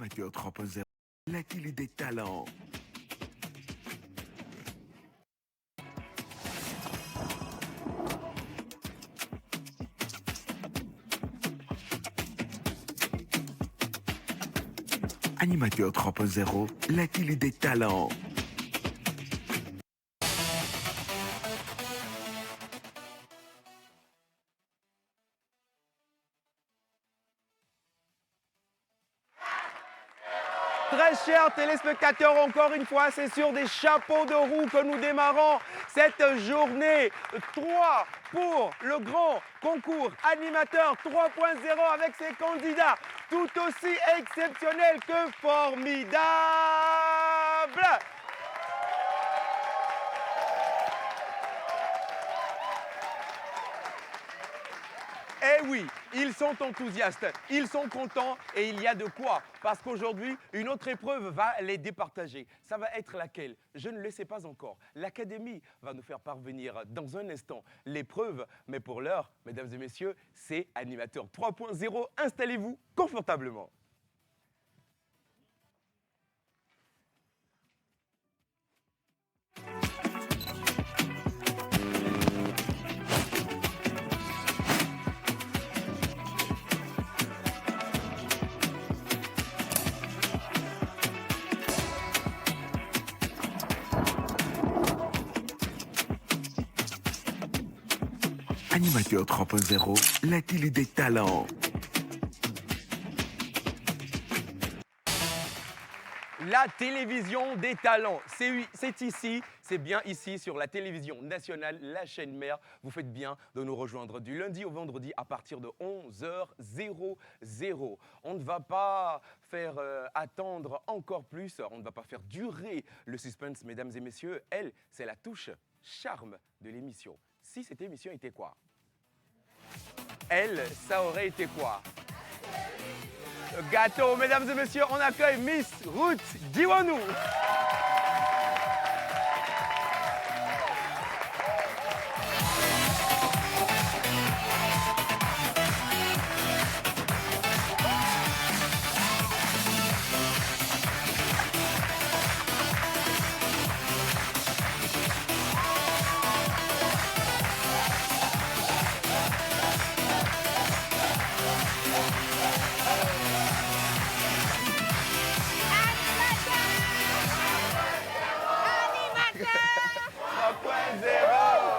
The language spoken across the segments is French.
Animateur 3.0, la télé des talents. Animateur 3.0, la télé des talents. Très chers téléspectateurs, encore une fois, c'est sur des chapeaux de roue que nous démarrons cette journée 3 pour le grand concours animateur 3.0 avec ses candidats tout aussi exceptionnels que formidables. Eh oui, ils sont enthousiastes, ils sont contents et il y a de quoi. Parce qu'aujourd'hui, une autre épreuve va les départager. Ça va être laquelle? Je ne le sais pas encore. L'Académie va nous faire parvenir dans un instant l'épreuve. Mais pour l'heure, mesdames et messieurs, c'est Animateur 3.0. Installez-vous confortablement. Animateur 3.0, la télé des talents. La télévision des talents, c'est ici, c'est bien ici sur la télévision nationale, la chaîne mère. Vous faites bien de nous rejoindre du lundi au vendredi à partir de 11h00. On ne va pas faire attendre encore plus, on ne va pas faire durer le suspense, mesdames et messieurs. Elle, c'est la touche charme de l'émission. Si cette émission était quoi? Elle, ça aurait été quoi? Gâteau, mesdames et messieurs, on accueille Miss Ruth Diwanou.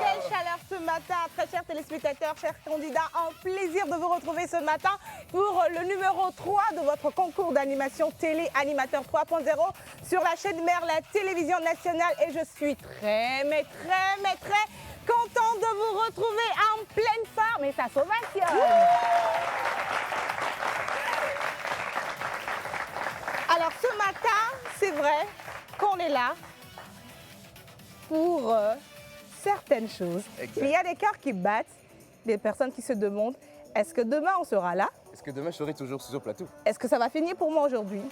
Quelle chaleur ce matin, très chers téléspectateurs, chers candidats, un plaisir de vous retrouver ce matin pour le numéro 3 de votre concours d'animation télé Animateur 3.0 sur la chaîne mère, la télévision nationale. Et je suis très contente de vous retrouver en pleine forme et ça s'ovationne. Alors ce matin, c'est vrai qu'on est là pour certaines choses. Exact. Il y a des cœurs qui battent, des personnes qui se demandent, est-ce que demain on sera là? Est-ce que demain je serai toujours sur ce plateau? Est-ce que ça va finir pour moi aujourd'hui?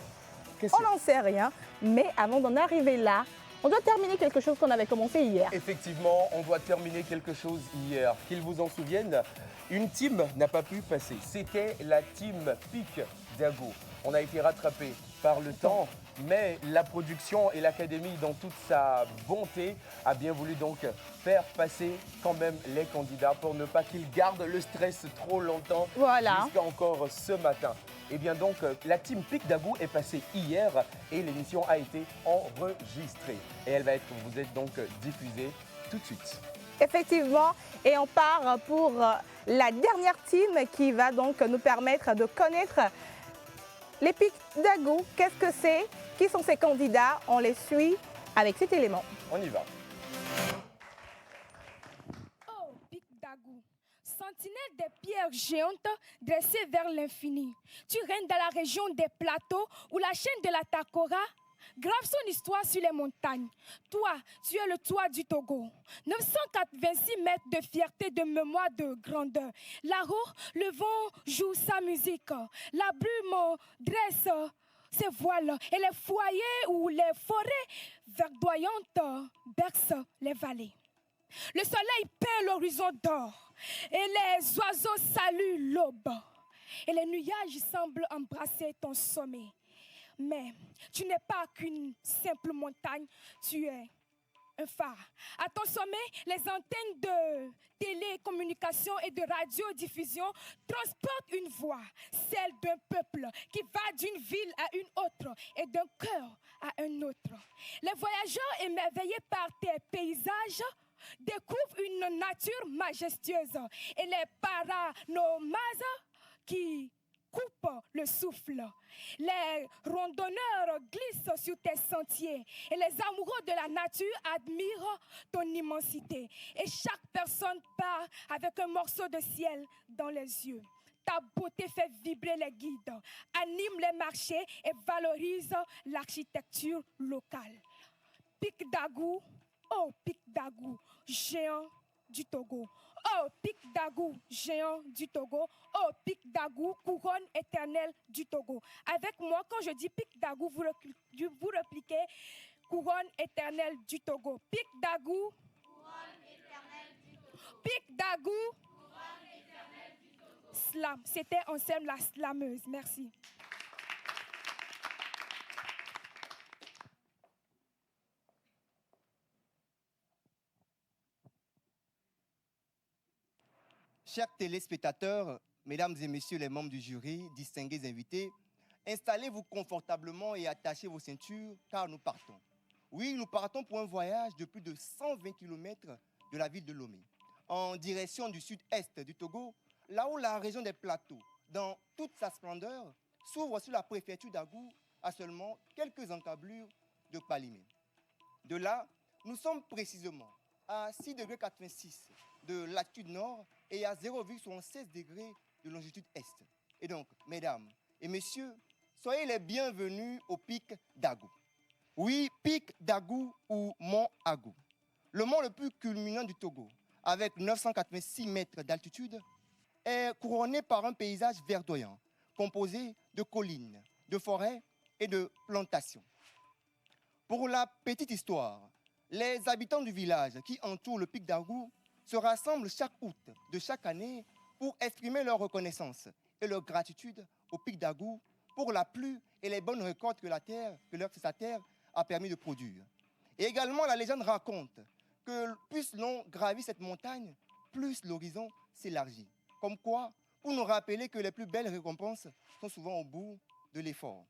On n'en sait rien, mais avant d'en arriver là, on doit terminer quelque chose qu'on avait commencé hier. Effectivement, on doit terminer quelque chose hier. Qu'ils vous en souviennent, une team n'a pas pu passer. C'était la team Pic Dago. On a été rattrapé par le temps, mais la production et l'académie, dans toute sa bonté, a bien voulu donc faire passer quand même les candidats pour ne pas qu'ils gardent le stress trop longtemps. Voilà. Jusqu'à encore ce matin. Et bien donc, la team Pic Dago est passée hier et l'émission a été enregistrée. Et elle va être, vous êtes donc diffusée tout de suite. Effectivement, et on part pour la dernière team qui va donc nous permettre de connaître les Pic Dago. Qu'est-ce que c'est? Qui sont ces candidats? On les suit avec cet élément. On y va. Oh, Pic Dago, sentinelle des pierres géantes dressées vers l'infini. Tu règnes dans la région des plateaux où la chaîne de la Takora grave son histoire sur les montagnes. Toi, tu es le toit du Togo. 986 mètres de fierté, de mémoire, de grandeur. Là-haut, le vent joue sa musique. La brume dresse ses voiles et les foyers ou les forêts verdoyantes bercent les vallées. Le soleil peint l'horizon d'or et les oiseaux saluent l'aube. Et les nuages semblent embrasser ton sommet. Mais tu n'es pas qu'une simple montagne, tu es un phare. À ton sommet, les antennes de télécommunication et de radiodiffusion transportent une voix, celle d'un peuple qui va d'une ville à une autre et d'un cœur à un autre. Les voyageurs émerveillés par tes paysages découvrent une nature majestueuse et les paranomases qui coupent le souffle. Les randonneurs glissent sur tes sentiers et les amoureux de la nature admirent ton immensité. Et chaque personne part avec un morceau de ciel dans les yeux. Ta beauté fait vibrer les guides, anime les marchés et valorise l'architecture locale. Pic d'Agou, oh Pic d'Agou, géant du Togo. Oh Pic d'Agou, géant du Togo. Oh Pic d'Agou, couronne éternelle du Togo. Avec moi, quand je dis Pic d'Agou, vous répliquez couronne éternelle du Togo. Pic d'Agou, couronne éternelle du Togo. Pic d'Agou, couronne éternelle du Togo. Slam, c'était Anselme la slameuse. Merci. Chers téléspectateurs, mesdames et messieurs les membres du jury, distingués invités, installez-vous confortablement et attachez vos ceintures car nous partons. Oui, nous partons pour un voyage de plus de 120 km de la ville de Lomé, en direction du sud-est du Togo, là où la région des plateaux, dans toute sa splendeur, s'ouvre sur la préfecture d'Agou à seulement quelques encablures de Palimé. De là, nous sommes précisément à 6,86 degrés de latitude nord et à 0,16 degrés de longitude est. Et donc, mesdames et messieurs, soyez les bienvenus au pic d'Agou. Oui, pic d'Agou ou mont Agou. Le mont le plus culminant du Togo, avec 986 mètres d'altitude, est couronné par un paysage verdoyant, composé de collines, de forêts et de plantations. Pour la petite histoire, les habitants du village qui entourent le pic d'Agou se rassemblent chaque août de chaque année pour exprimer leur reconnaissance et leur gratitude au pic d'Agou pour la pluie et les bonnes récoltes que sa terre a permis de produire. Et également, la légende raconte que plus l'on gravit cette montagne, plus l'horizon s'élargit. Comme quoi, pour nous rappeler que les plus belles récompenses sont souvent au bout de l'effort.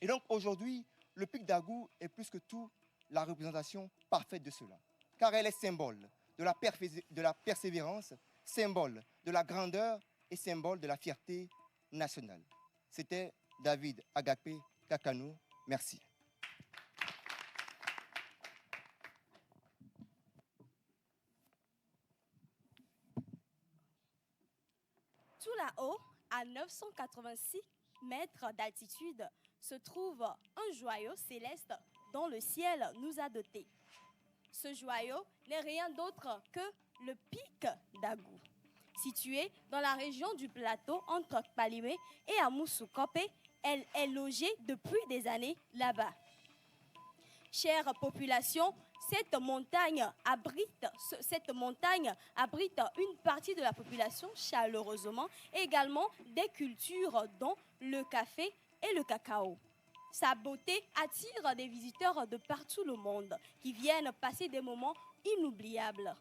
Et donc aujourd'hui, le pic d'Agou est plus que tout la représentation parfaite de cela, car elle est symbole de la persévérance, symbole de la grandeur et symbole de la fierté nationale. C'était David Agapé Kakano. Merci. Tout là-haut, à 986 mètres d'altitude, se trouve un joyau céleste dont le ciel nous a dotés. Ce joyau n'est rien d'autre que le pic d'Agou. Situé dans la région du plateau entre Palimé et Amoussou-Kopé, elle est logée depuis des années là-bas. Chère population, cette montagne abrite une partie de la population chaleureusement, et également des cultures dont le café et le cacao. Sa beauté attire des visiteurs de partout le monde qui viennent passer des moments inoubliables.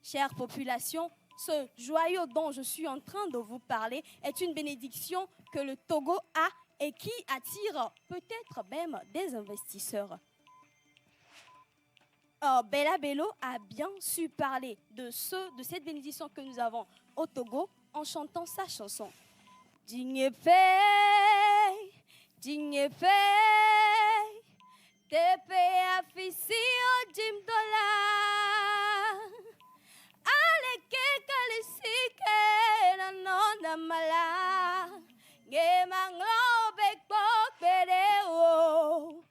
Chère population, ce joyau dont je suis en train de vous parler est une bénédiction que le Togo a et qui attire peut-être même des investisseurs. Bella Bello a bien su parler de cette bénédiction que nous avons au Togo en chantant sa chanson. Dingepé, Dingepé, Tepe afisio Jimdola, Aleke Kalisike, Nanonda Mala, Gemanglo Bekbok Bedeo.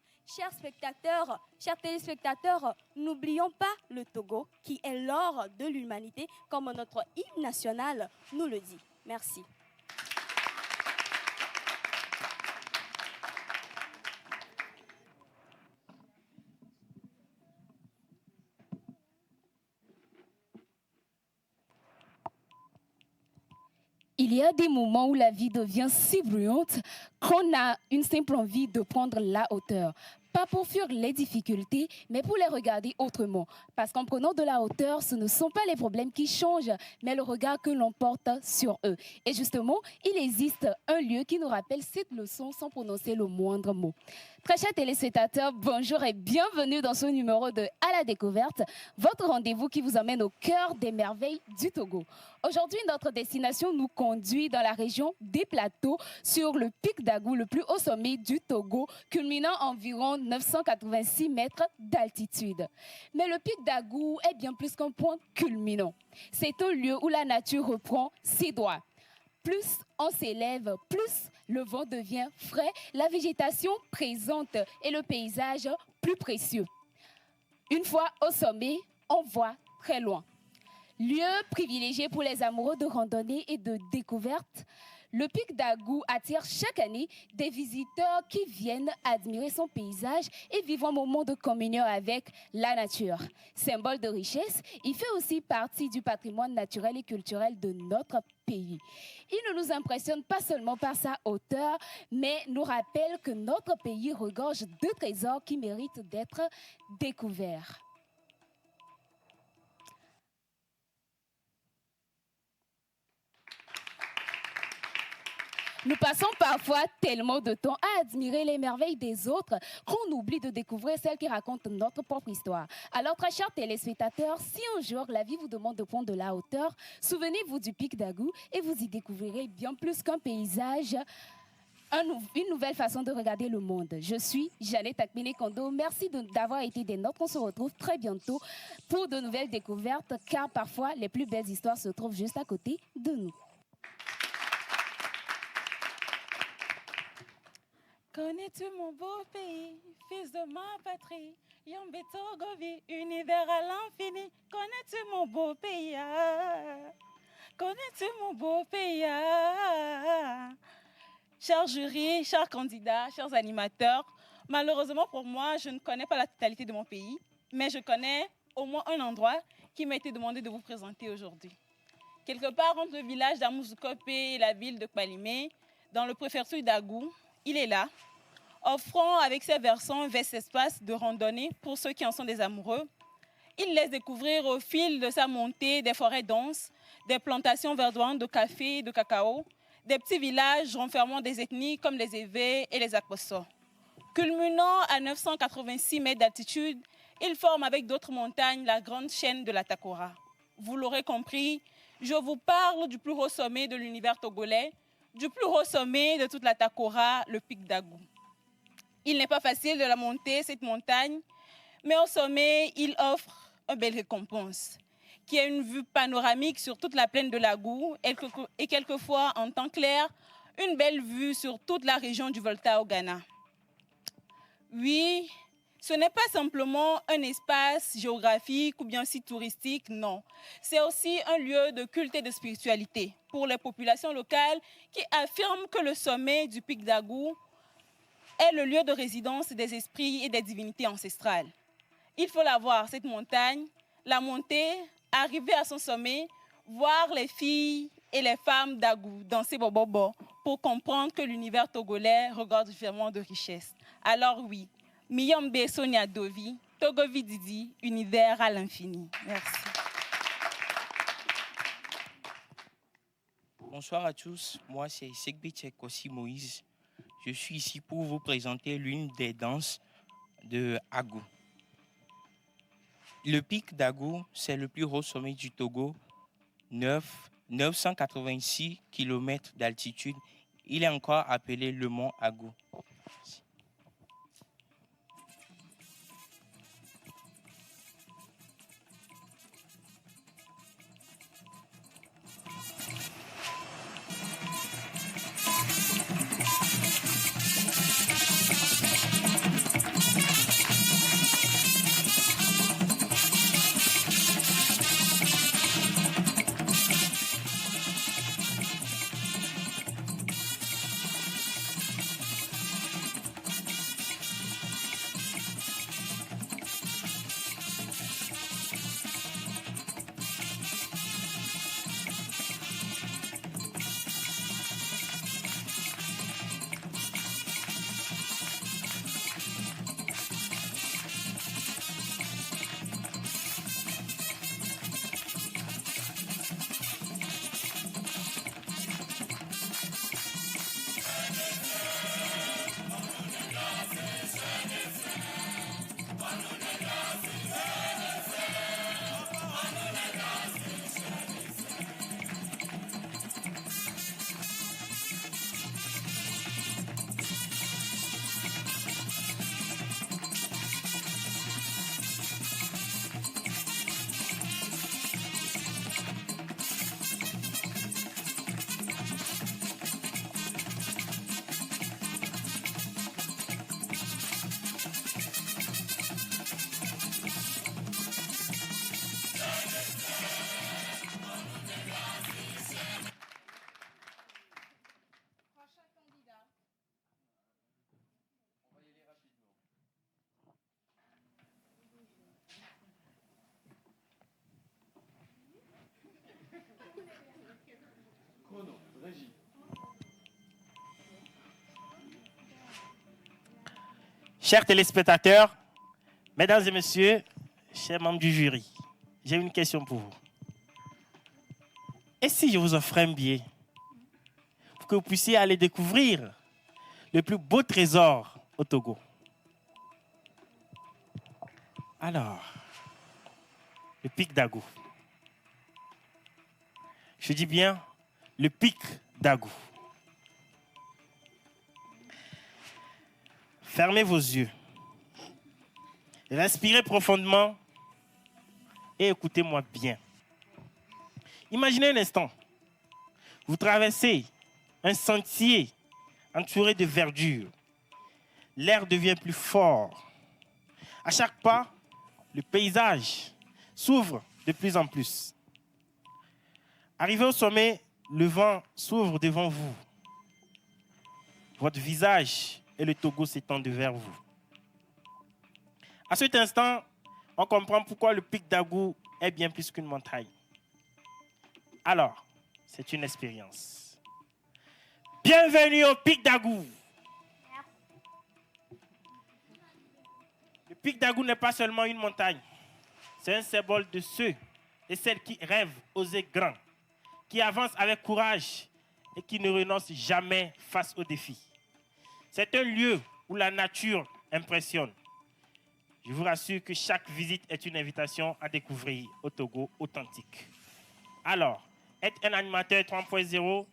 Chers téléspectateurs, n'oublions pas le Togo qui est l'or de l'humanité, comme notre hymne national nous le dit. Merci. Il y a des moments où la vie devient si bruyante qu'on a une simple envie de prendre la hauteur. Pas pour fuir les difficultés, mais pour les regarder autrement. Parce qu'en prenant de la hauteur, ce ne sont pas les problèmes qui changent, mais le regard que l'on porte sur eux. Et justement, il existe un lieu qui nous rappelle cette leçon sans prononcer le moindre mot. Très chers téléspectateurs, bonjour et bienvenue dans ce numéro de À la découverte, votre rendez-vous qui vous emmène au cœur des merveilles du Togo. Aujourd'hui, notre destination nous conduit dans la région des Plateaux, sur le pic d'Agou, le plus haut sommet du Togo, culminant environ 986 mètres d'altitude. Mais le pic d'Agou est bien plus qu'un point culminant. C'est un lieu où la nature reprend ses droits. Plus on s'élève, plus le vent devient frais, la végétation présente et le paysage plus précieux. Une fois au sommet, on voit très loin. Lieu privilégié pour les amoureux de randonnée et de découverte, le pic d'Agou attire chaque année des visiteurs qui viennent admirer son paysage et vivre un moment de communion avec la nature. Symbole de richesse, il fait aussi partie du patrimoine naturel et culturel de notre pays. Il ne nous impressionne pas seulement par sa hauteur, mais nous rappelle que notre pays regorge de trésors qui méritent d'être découverts. Nous passons parfois tellement de temps à admirer les merveilles des autres qu'on oublie de découvrir celles qui racontent notre propre histoire. Alors, très chers téléspectateurs, si un jour la vie vous demande de prendre de la hauteur, souvenez-vous du pic d'Agou et vous y découvrirez bien plus qu'un paysage, une nouvelle façon de regarder le monde. Je suis Jeannette Akmile-Kondo. Merci d'avoir été des nôtres. On se retrouve très bientôt pour de nouvelles découvertes, car parfois les plus belles histoires se trouvent juste à côté de nous. Connais-tu mon beau pays, fils de ma patrie, Yambé Togovi, univers à l'infini. Connais-tu mon beau pays, connais-tu mon beau pays, Chers jurys, chers candidats, chers animateurs, malheureusement pour moi, je ne connais pas la totalité de mon pays, mais je connais au moins un endroit qui m'a été demandé de vous présenter aujourd'hui. Quelque part entre le village d'Amouzoukopé et la ville de Kpalimé, dans le préfecture d'Agou, il est là, offrant avec ses versants un vaste espace de randonnée pour ceux qui en sont des amoureux. Il laisse découvrir au fil de sa montée des forêts denses, des plantations verdoyantes de café et de cacao, des petits villages renfermant des ethnies comme les Évés et les Akposso. Culminant à 986 mètres d'altitude, il forme avec d'autres montagnes la grande chaîne de la Takora. Vous l'aurez compris, je vous parle du plus haut sommet de l'univers togolais, du plus haut sommet de toute la Takora, le pic d'Agou. Il n'est pas facile de la monter, cette montagne, mais au sommet, il offre une belle récompense, qui a une vue panoramique sur toute la plaine de l'Agou et quelquefois, en temps clair, une belle vue sur toute la région du Volta au Ghana. Oui, ce n'est pas simplement un espace géographique ou bien site touristique, non. C'est aussi un lieu de culte et de spiritualité pour les populations locales qui affirment que le sommet du pic d'Agou est le lieu de résidence des esprits et des divinités ancestrales. Il faut la voir, cette montagne, la monter, arriver à son sommet, voir les filles et les femmes d'Agou danser bobobo pour comprendre que l'univers togolais regorge vraiment de richesses. Alors oui, Miyombe Sonia Dovi, Togovi Didi, univers à l'infini. Merci. Bonsoir à tous, moi c'est Sekbi Tchekosi Moïse. Je suis ici pour vous présenter l'une des danses de Agou. Le pic d'Agou, c'est le plus haut sommet du Togo, 986 km d'altitude. Il est encore appelé le mont Agou. Merci. Chers téléspectateurs, mesdames et messieurs, chers membres du jury, j'ai une question pour vous. Et si je vous offrais un billet pour que vous puissiez aller découvrir le plus beau trésor au Togo? Alors, le pic d'Agou. Je dis bien le pic d'Agou. Fermez vos yeux. Respirez profondément et écoutez-moi bien. Imaginez un instant. Vous traversez un sentier entouré de verdure. L'air devient plus fort. À chaque pas, le paysage s'ouvre de plus en plus. Arrivé au sommet, le vent s'ouvre devant vous. Votre visage et le Togo s'étendent vers vous. À cet instant, on comprend pourquoi le pic d'Agou est bien plus qu'une montagne. Alors, c'est une expérience. Bienvenue au pic d'Agou. Le pic d'Agou n'est pas seulement une montagne. C'est un symbole de ceux et celles qui rêvent oser grand, qui avancent avec courage et qui ne renoncent jamais face aux défis. C'est un lieu où la nature impressionne. Je vous rassure que chaque visite est une invitation à découvrir au Togo authentique. Alors, être un animateur 3.0,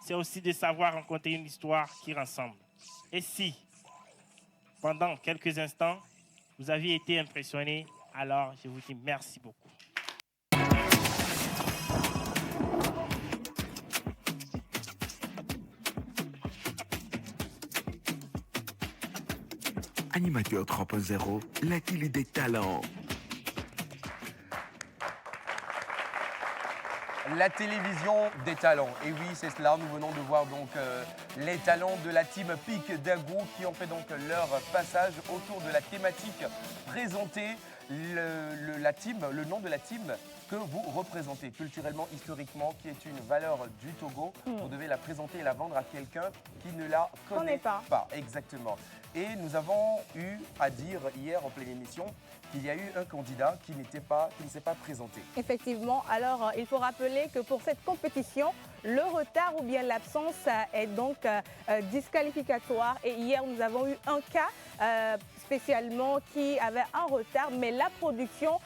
c'est aussi de savoir raconter une histoire qui rassemble. Et si, pendant quelques instants, vous aviez été impressionné, alors je vous dis merci beaucoup. Animateur 3.0, la télé des talents. La télévision des talents. Et oui, c'est cela. Nous venons de voir donc les talents de la team Pic d'Agou qui ont fait donc leur passage autour de la thématique présentée. Le nom de la team que vous représentez culturellement, historiquement, qui est une valeur du Togo. Vous devez la présenter et la vendre à quelqu'un qui ne la connaît pas. Exactement. Et nous avons eu à dire hier en pleine émission qu'il y a eu un candidat qui ne s'est pas présenté. Effectivement, alors il faut rappeler que pour cette compétition, le retard ou bien l'absence est donc disqualificatoire. Et hier, nous avons eu un cas spécialement qui avait un retard, mais la production,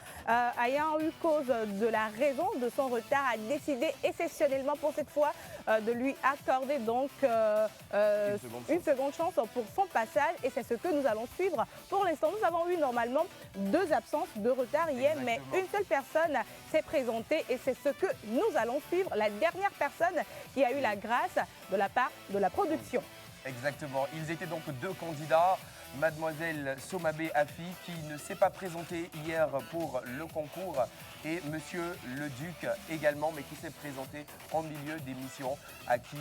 ayant eu cause de la raison de son retard, a décidé exceptionnellement pour cette fois de lui accorder donc une seconde chance pour son passage. Et c'est ce que nous allons suivre. Pour l'instant, nous avons eu normalement 2 absences de retard hier, mais une seule personne s'est présentée et c'est ce que nous allons suivre. La dernière personne qui a eu la grâce de la part de la production. Exactement. Ils étaient donc 2 candidats. Mademoiselle Somabé Afi qui ne s'est pas présentée hier pour le concours et Monsieur le Duc également, mais qui s'est présenté en milieu d'émission à qui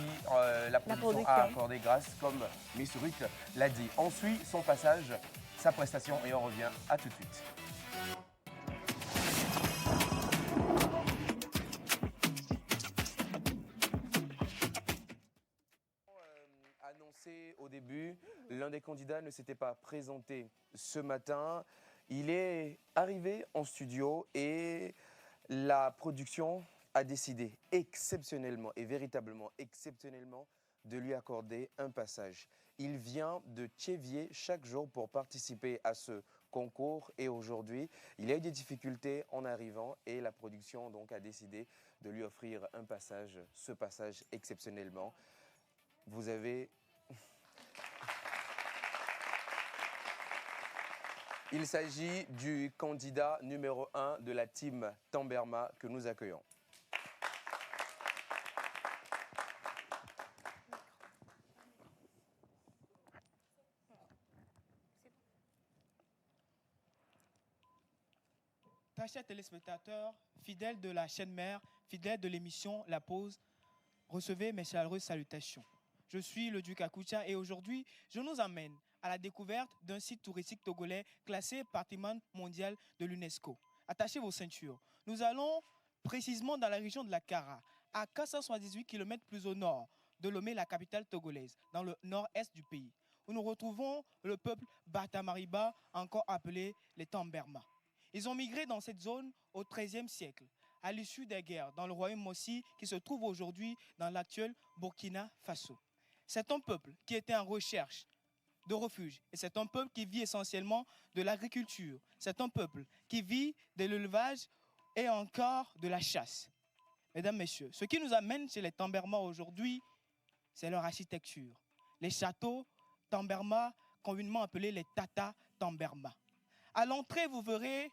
la production a accordé grâce, comme Miss Ruth l'a dit. On suit son passage, sa prestation et on revient à tout de suite. Annoncé au début, l'un des candidats ne s'était pas présenté ce matin. Il est arrivé en studio et la production a décidé exceptionnellement et véritablement exceptionnellement de lui accorder un passage. Il vient de Tchévier chaque jour pour participer à ce concours et aujourd'hui, il a eu des difficultés en arrivant et la production donc a décidé de lui offrir un passage, ce passage exceptionnellement. Vous avez... Il s'agit du candidat numéro 1 de la team Tamberma que nous accueillons. Très chers téléspectateurs, fidèles de la chaîne mère, fidèles de l'émission La Pause, recevez mes chaleureuses salutations. Je suis le Duc Akoucha et aujourd'hui, je nous emmène à la découverte d'un site touristique togolais classé patrimoine mondial de l'UNESCO. Attachez vos ceintures. Nous allons précisément dans la région de la Kara, à 478 km plus au nord de Lomé, la capitale togolaise, dans le nord-est du pays. où nous retrouvons le peuple Bata-Mariba, encore appelé les Tamberma. Ils ont migré dans cette zone au XIIIe siècle, à l'issue des guerres dans le royaume Mossi qui se trouve aujourd'hui dans l'actuel Burkina Faso. C'est un peuple qui était en recherche de refuge et c'est un peuple qui vit essentiellement de l'agriculture. C'est un peuple qui vit de l'élevage et encore de la chasse. Mesdames, Messieurs, ce qui nous amène chez les Tamberma aujourd'hui, c'est leur architecture. Les châteaux Tamberma, communément appelés les Tata Tamberma. À l'entrée, vous verrez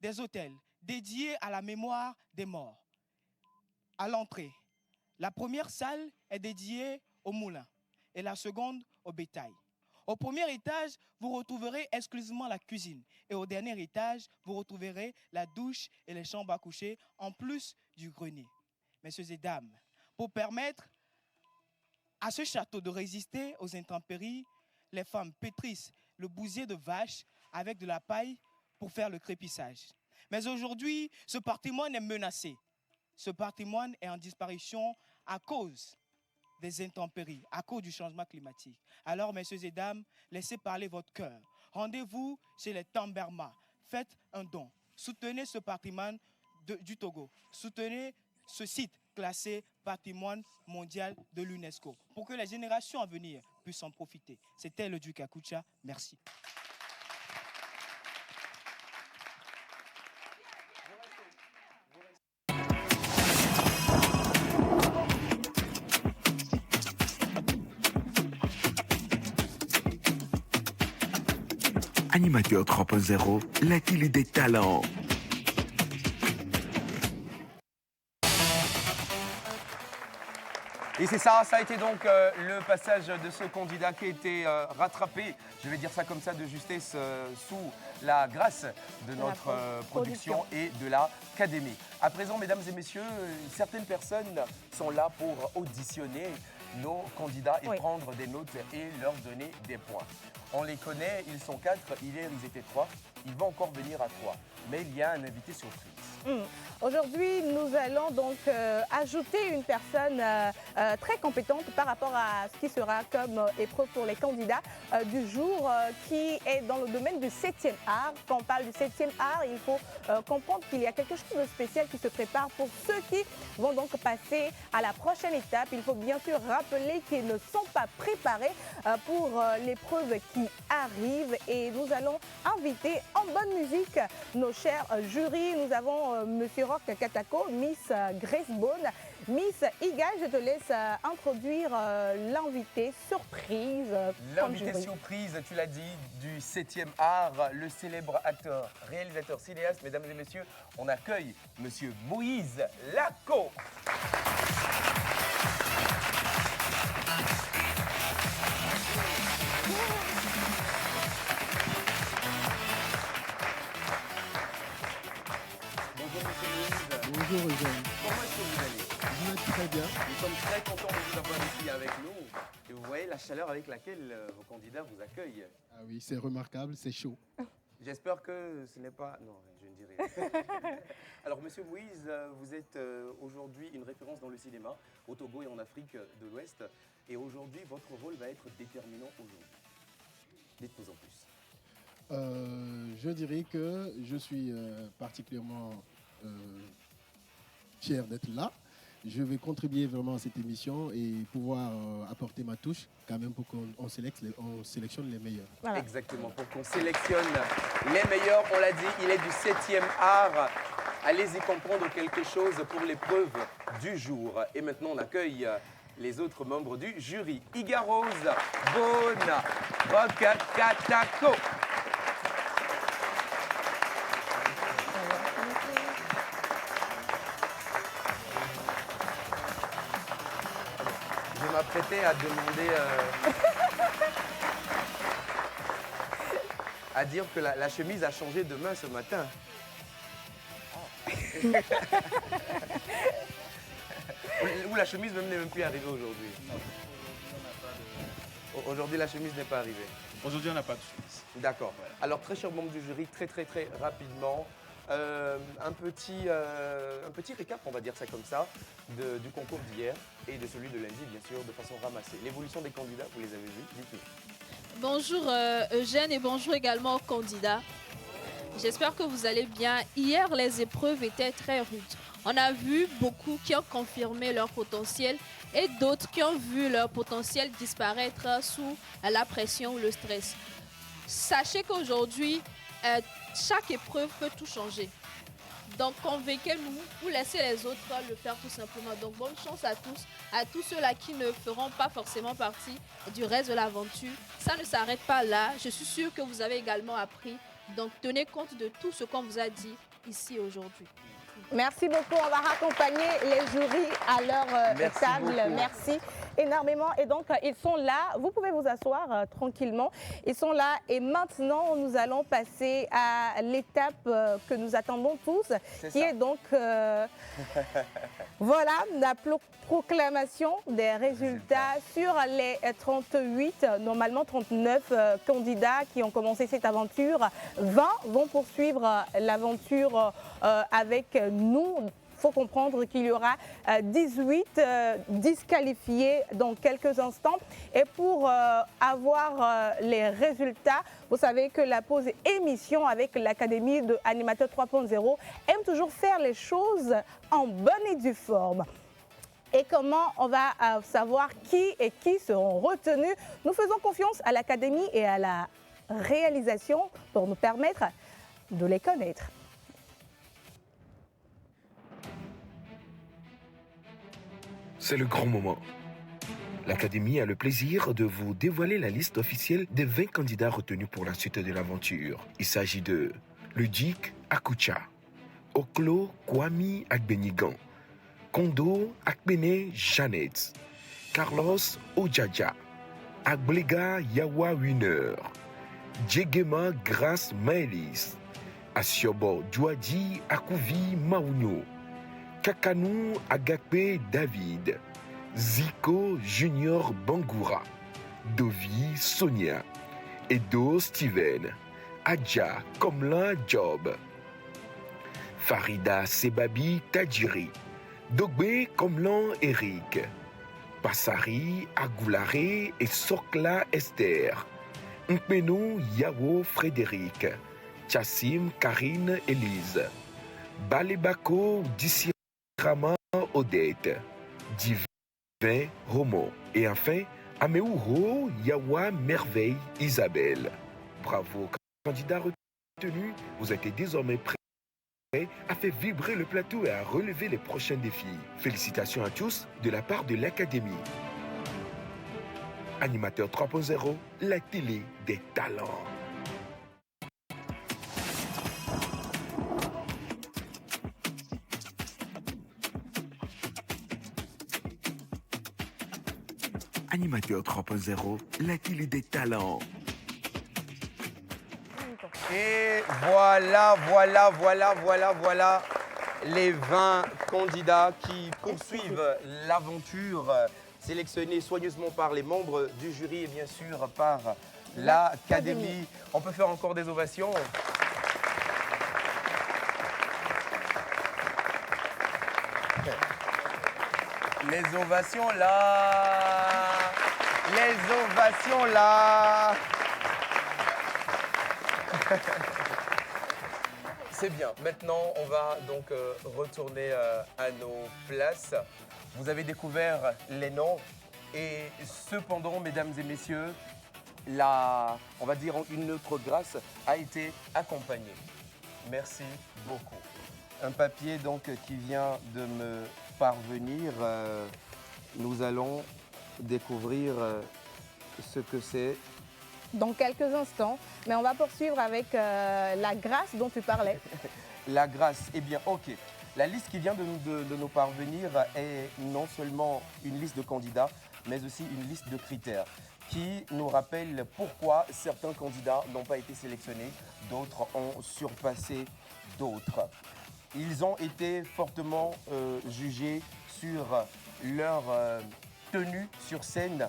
des hôtels dédiés à la mémoire des morts. À l'entrée, la première salle est dédiée au moulin et la seconde au bétail. Au premier étage, vous retrouverez exclusivement la cuisine. Et au dernier étage, vous retrouverez la douche et les chambres à coucher, en plus du grenier. Messieurs et dames, pour permettre à ce château de résister aux intempéries, les femmes pétrissent le bousier de vache avec de la paille pour faire le crépissage. Mais aujourd'hui, ce patrimoine est menacé. Ce patrimoine est en disparition à cause des intempéries, à cause du changement climatique. Alors, messieurs et dames, laissez parler votre cœur. Rendez-vous chez les Tamberma. Faites un don. Soutenez ce patrimoine du Togo. Soutenez ce site classé patrimoine mondial de l'UNESCO pour que les générations à venir puissent en profiter. C'était le Duc Akoucha. Merci. Animateur 3.0, la télé des talents. Et c'est ça, ça a été donc le passage de ce candidat qui a été rattrapé, je vais dire ça comme ça, de justesse sous la grâce de notre production et de l'académie. À présent, mesdames et messieurs, certaines personnes sont là pour auditionner nos candidats et prendre des notes et leur donner des points. On les connaît, ils sont 4, hier ils étaient 3, ils vont encore venir à 3. Mais il y a un invité surprise. Aujourd'hui, nous allons donc ajouter une personne très compétente par rapport à ce qui sera comme épreuve pour les candidats du jour, qui est dans le domaine du 7e art. Quand on parle du 7e art, il faut comprendre qu'il y a quelque chose de spécial qui se prépare pour ceux qui vont donc passer à la prochaine étape. Il faut bien sûr rappeler qu'ils ne sont pas préparés pour l'épreuve qui arrive. Et nous allons inviter en bonne musique nos chers jurys. Nous avons Monsieur Rock Katako, Miss Grace Bone, Miss Iga. Je te laisse introduire l'invité surprise. L'invité surprise, tu l'as dit, du 7e art, le célèbre acteur, réalisateur, cinéaste. Mesdames et messieurs, on accueille Monsieur Moïse Lako. Bonjour Eugène. Comment est-ce que vous allez? Je vais très bien. Nous sommes très contents de vous avoir ici avec nous. Et vous voyez la chaleur avec laquelle vos candidats vous accueillent. Ah oui, c'est remarquable, c'est chaud. J'espère que ce n'est pas... Non, je ne dirai rien. Alors, Monsieur Moïse, vous êtes aujourd'hui une référence dans le cinéma, au Togo et en Afrique de l'Ouest. Et aujourd'hui, votre rôle va être déterminant aujourd'hui. Dites-nous en plus. Je dirais que je suis particulièrement fier d'être là. Je vais contribuer vraiment à cette émission et pouvoir apporter ma touche quand même pour qu'on sélectionne les meilleurs. Voilà. Exactement, pour qu'on sélectionne les meilleurs. On l'a dit, il est du 7e art. Allez-y comprendre quelque chose pour l'épreuve du jour. Et maintenant, on accueille les autres membres du jury. Iga Rose, Bone, Rock Katako. Je m'apprêtais à demander, à dire que la chemise a changé de main ce matin. Ou la chemise n'est même plus arrivée aujourd'hui. Aujourd'hui, la chemise n'est pas arrivée. Aujourd'hui, on n'a pas de chemise. D'accord. Alors, très chers membres du jury, très rapidement, un petit récap, on va dire ça comme ça, du concours d'hier et de celui de lundi, bien sûr, de façon ramassée. L'évolution des candidats, vous les avez vus, dites-nous. Bonjour Eugène et bonjour également aux candidats. J'espère que vous allez bien. Hier, les épreuves étaient très rudes. On a vu beaucoup qui ont confirmé leur potentiel et d'autres qui ont vu leur potentiel disparaître sous la pression ou le stress. Sachez qu'aujourd'hui, chaque épreuve peut tout changer. Donc convainquez-nous ou laissez les autres le faire tout simplement. Donc bonne chance à tous ceux-là qui ne feront pas forcément partie du reste de l'aventure. Ça ne s'arrête pas là. Je suis sûre que vous avez également appris. Donc tenez compte de tout ce qu'on vous a dit ici aujourd'hui. Merci beaucoup. On va raccompagner les jurys à leur table. Beaucoup. Merci énormément. Et donc, ils sont là. Vous pouvez vous asseoir tranquillement. Ils sont là. Et maintenant, nous allons passer à l'étape que nous attendons tous, qui est donc, voilà, la proclamation des résultats sur les 38, normalement 39 candidats qui ont commencé cette aventure. 20 vont poursuivre l'aventure avec nous. Il faut comprendre qu'il y aura 18 disqualifiés dans quelques instants. Et pour avoir les résultats, vous savez que la pause émission avec l'Académie de Animateur 3.0 aime toujours faire les choses en bonne et due forme. Et comment on va savoir qui seront retenus? Nous faisons confiance à l'Académie et à la réalisation pour nous permettre de les connaître. C'est le grand moment. L'Académie a le plaisir de vous dévoiler la liste officielle des 20 candidats retenus pour la suite de l'aventure. Il s'agit de Ludic Akucha, Oklo Kwame Agbenigan, Kondo Akbene Janet, Carlos Ojaja, Agblega Yawa Winner, Djegema Grace Maëlys, Asiobo Djouadi Akouvi Maouno, Kakanu Agakpe David, Zico Junior Bangoura, Dovi Sonia, Edo Steven, Adja Komla Job, Farida Sebabi Tadjiri, Dogbe Komlan Eric, Passari Agoulare et Sokla Esther, Mpeno Yawo Frédéric, Chassim Karine Élise, Balebako Dissirama Odette, Divin Romo et enfin Ameuro Yawa Merveille Isabelle. Bravo, candidats retenus, vous êtes désormais prêts à faire vibrer le plateau et à relever les prochains défis. Félicitations à tous de la part de l'Académie. Animateur 3.0, la télé des talents. Animateur 3.0, la télé des talents. Et voilà les 20 candidats qui poursuivent l'aventure, sélectionnés soigneusement par les membres du jury et bien sûr par l'Académie. On peut faire encore des ovations. Les ovations là. Les ovations là. C'est bien. Maintenant, on va donc retourner à nos places. Vous avez découvert les noms et cependant, mesdames et messieurs, on va dire une autre grâce a été accompagnée. Merci beaucoup. Un papier donc qui vient de me parvenir. Nous allons découvrir ce que c'est. Dans quelques instants, mais on va poursuivre avec la grâce dont tu parlais. La grâce, eh bien, ok. La liste qui vient de nous parvenir est non seulement une liste de candidats, mais aussi une liste de critères qui nous rappelle pourquoi certains candidats n'ont pas été sélectionnés, d'autres ont surpassé d'autres. Ils ont été fortement jugés sur leur tenue sur scène.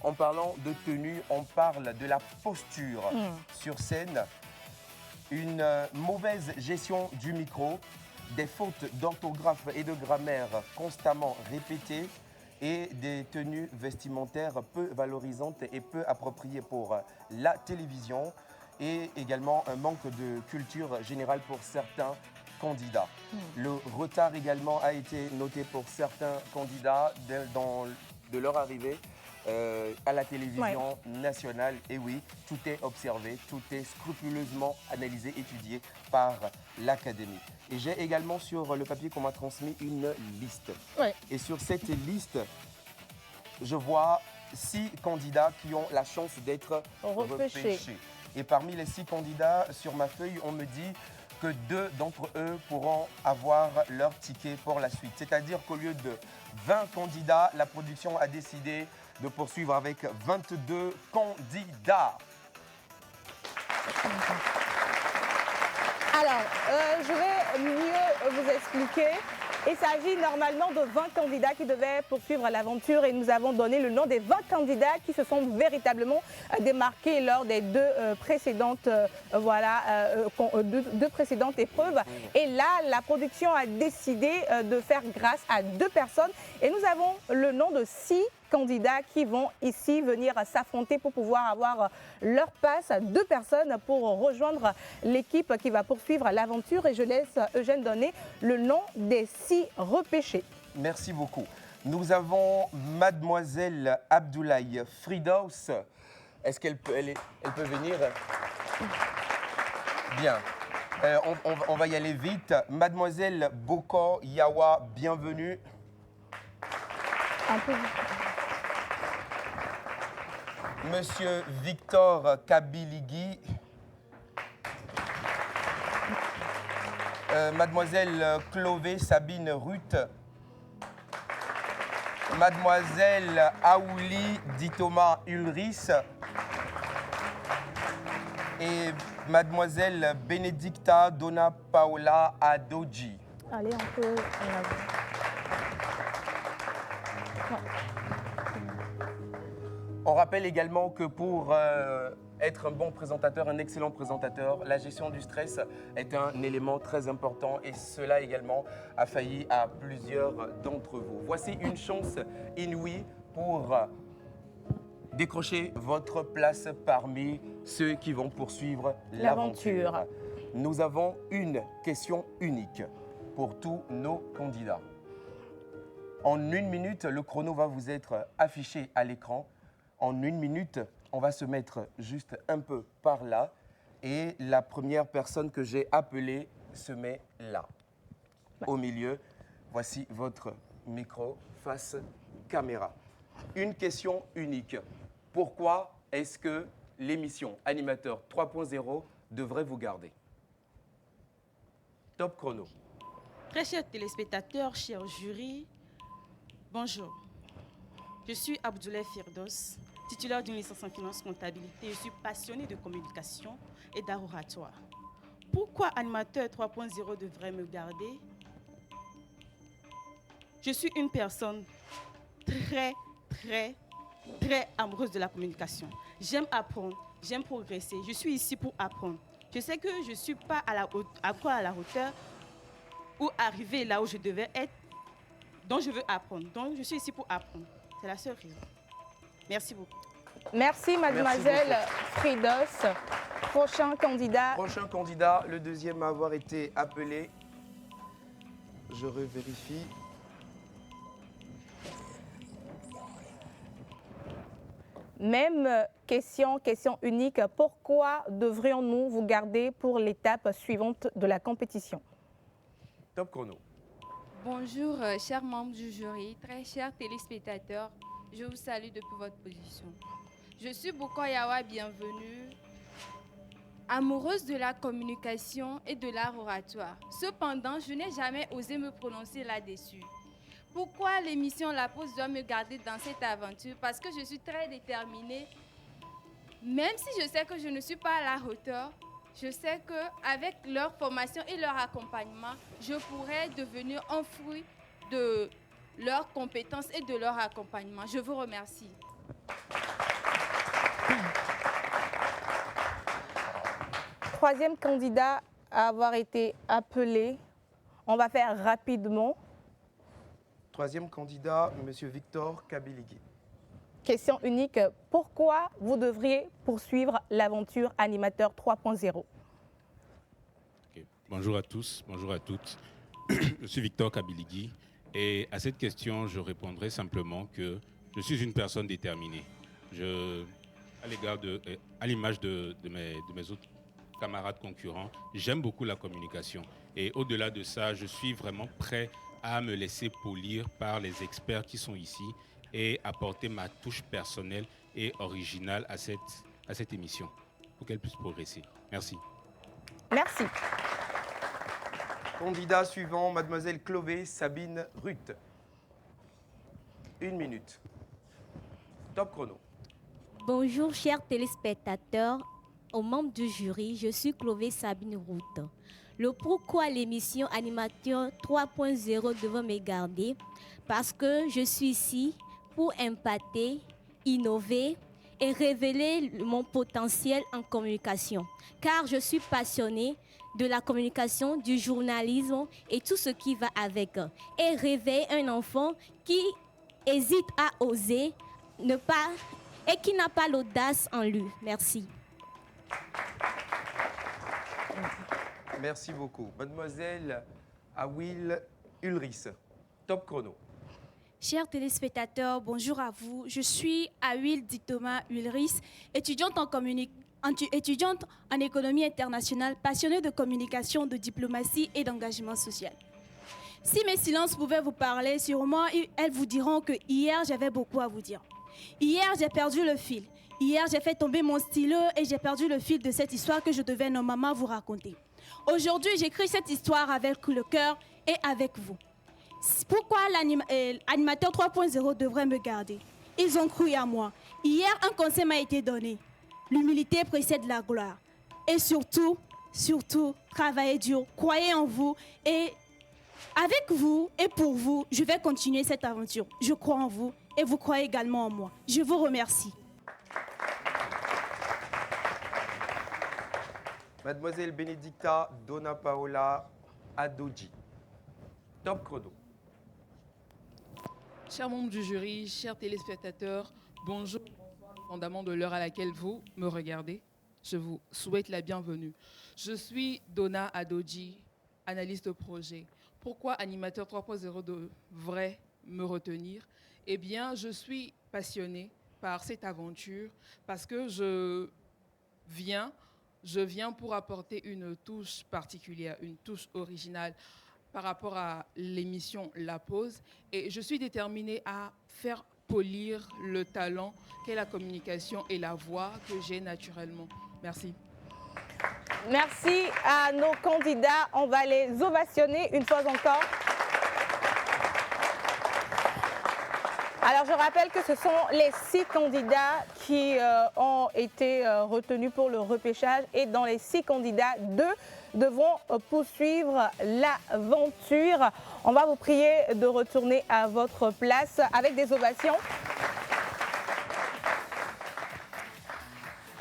En parlant de tenue, on parle de la posture sur scène, une mauvaise gestion du micro, des fautes d'orthographe et de grammaire constamment répétées, et des tenues vestimentaires peu valorisantes et peu appropriées pour la télévision et également un manque de culture générale pour certains candidats. Le retard également a été noté pour certains candidats de leur arrivée à la télévision nationale. Et oui, tout est observé, tout est scrupuleusement analysé, étudié par l'Académie. Et j'ai également sur le papier qu'on m'a transmis une liste. Et sur cette liste, je vois 6 candidats qui ont la chance d'être repêchés. Et parmi les 6 candidats, sur ma feuille, on me dit que 2 d'entre eux pourront avoir leur ticket pour la suite. C'est-à-dire qu'au lieu de 20 candidats, la production a décidé de poursuivre avec 22 candidats. Alors, je vais mieux vous expliquer. Il s'agit normalement de 20 candidats qui devaient poursuivre l'aventure et nous avons donné le nom des 20 candidats qui se sont véritablement démarqués lors des deux précédentes épreuves. Et là, la production a décidé de faire grâce à 2 personnes et nous avons le nom de 6 candidats qui vont ici venir s'affronter pour pouvoir avoir leur passe. 2 personnes pour rejoindre l'équipe qui va poursuivre l'aventure et je laisse Eugène donner le nom des 6 repêchés. Merci beaucoup. Nous avons Mademoiselle Abdoulaye Fridaus. Est-ce qu'elle peut, elle peut venir? Bien. On va y aller vite. Mademoiselle Boko Yawa, bienvenue. Un peu. Monsieur Victor Kabiligui. Mademoiselle Clové Sabine Ruth. Mademoiselle Aouli Ditoma Ulris. Et Mademoiselle Benedicta Donna Paola Adoji. Allez, on peut en avant. On rappelle également que pour être un bon présentateur, un excellent présentateur, la gestion du stress est un élément très important et cela également a failli à plusieurs d'entre vous. Voici une chance inouïe pour décrocher votre place parmi ceux qui vont poursuivre l'aventure. Nous avons une question unique pour tous nos candidats. En 1 minute, le chrono va vous être affiché à l'écran. En 1 minute, on va se mettre juste un peu par là et la première personne que j'ai appelée se met là, au milieu. Voici votre micro face caméra. Une question unique. Pourquoi est-ce que l'émission Animateur 3.0 devrait vous garder? Top chrono. Très chers téléspectateurs, chers jurys, bonjour. Je suis Abdoulaye Firdos, titulaire d'une licence en finance comptabilité. Je suis passionnée de communication et d'art oratoire. Pourquoi Animateur 3.0 devrait me garder? Je suis une personne très amoureuse de la communication. J'aime apprendre, j'aime progresser. Je suis ici pour apprendre. Je sais que je ne suis pas à la hauteur ou arriver là où je devais être, donc je veux apprendre. Donc je suis ici pour apprendre. C'est la seule raison. Merci beaucoup. Merci mademoiselle Fridos. Prochain candidat. Prochain candidat, le deuxième à avoir été appelé. Je revérifie. Même question unique. Pourquoi devrions-nous vous garder pour l'étape suivante de la compétition? Top chrono. Bonjour, chers membres du jury, très chers téléspectateurs, je vous salue depuis votre position. Je suis Boko Yawa, bienvenue, amoureuse de la communication et de l'art oratoire. Cependant, je n'ai jamais osé me prononcer là-dessus. Pourquoi l'émission La Pause doit me garder dans cette aventure? Parce que je suis très déterminée. Même si je sais que je ne suis pas à la hauteur, je sais qu'avec leur formation et leur accompagnement, je pourrais devenir un fruit de leurs compétences et de leur accompagnement. Je vous remercie. Troisième candidat à avoir été appelé. On va faire rapidement. Troisième candidat, M. Victor Kabiligui. Question unique, pourquoi vous devriez poursuivre l'aventure Animateur 3.0? Okay. Bonjour à tous, bonjour à toutes. Je suis Victor Kabiligui et à cette question, je répondrai simplement que je suis une personne déterminée. À l'image de mes autres camarades concurrents, j'aime beaucoup la communication. Et au-delà de ça, je suis vraiment prêt à me laisser polir par les experts qui sont ici et apporter ma touche personnelle et originale à cette émission pour qu'elle puisse progresser. Merci. Merci. Candidat suivant, mademoiselle Chloé Sabine Ruth. 1 minute. Top chrono. Bonjour chers téléspectateurs, aux membres du jury, je suis Chloé Sabine Ruth. Le pourquoi l'émission Animateur 3.0 devrait me garder, parce que je suis ici pour impacter, innover et révéler mon potentiel en communication. Car je suis passionnée de la communication, du journalisme et tout ce qui va avec. Et réveiller un enfant qui hésite à oser, et qui n'a pas l'audace en lui. Merci. Merci beaucoup. Mademoiselle Awil Ulrich, top chrono. Chers téléspectateurs, bonjour à vous. Je suis Awil Thomas Ulrich, étudiante en économie internationale, passionnée de communication, de diplomatie et d'engagement social. Si mes silences pouvaient vous parler, sûrement elles vous diront que hier, j'avais beaucoup à vous dire. Hier, j'ai perdu le fil. Hier, j'ai fait tomber mon stylo et j'ai perdu le fil de cette histoire que je devais normalement vous raconter. Aujourd'hui, j'écris cette histoire avec le cœur et avec vous. Pourquoi l'animateur 3.0 devrait me garder? Ils ont cru à moi. Hier, un conseil m'a été donné. L'humilité précède la gloire. Et surtout, travaillez dur, croyez en vous. Et avec vous et pour vous, je vais continuer cette aventure. Je crois en vous et vous croyez également en moi. Je vous remercie. Mademoiselle Benedicta Donna Paola Adoji. Top chrono. Chers membres du jury, chers téléspectateurs, bonjour, indépendamment de l'heure à laquelle vous me regardez, je vous souhaite la bienvenue. Je suis Donna Adoji, analyste projet. Pourquoi Animateur 3.0 devrait me retenir? Eh bien, je suis passionnée par cette aventure parce que je viens pour apporter une touche particulière, une touche originale par rapport à l'émission La Pause. Et je suis déterminée à faire polir le talent qu'est la communication et la voix que j'ai naturellement. Merci. Merci à nos candidats. On va les ovationner une fois encore. Alors, je rappelle que ce sont les 6 candidats qui ont été retenus pour le repêchage. Et dans les 6 candidats, 2 devront poursuivre l'aventure. On va vous prier de retourner à votre place avec des ovations.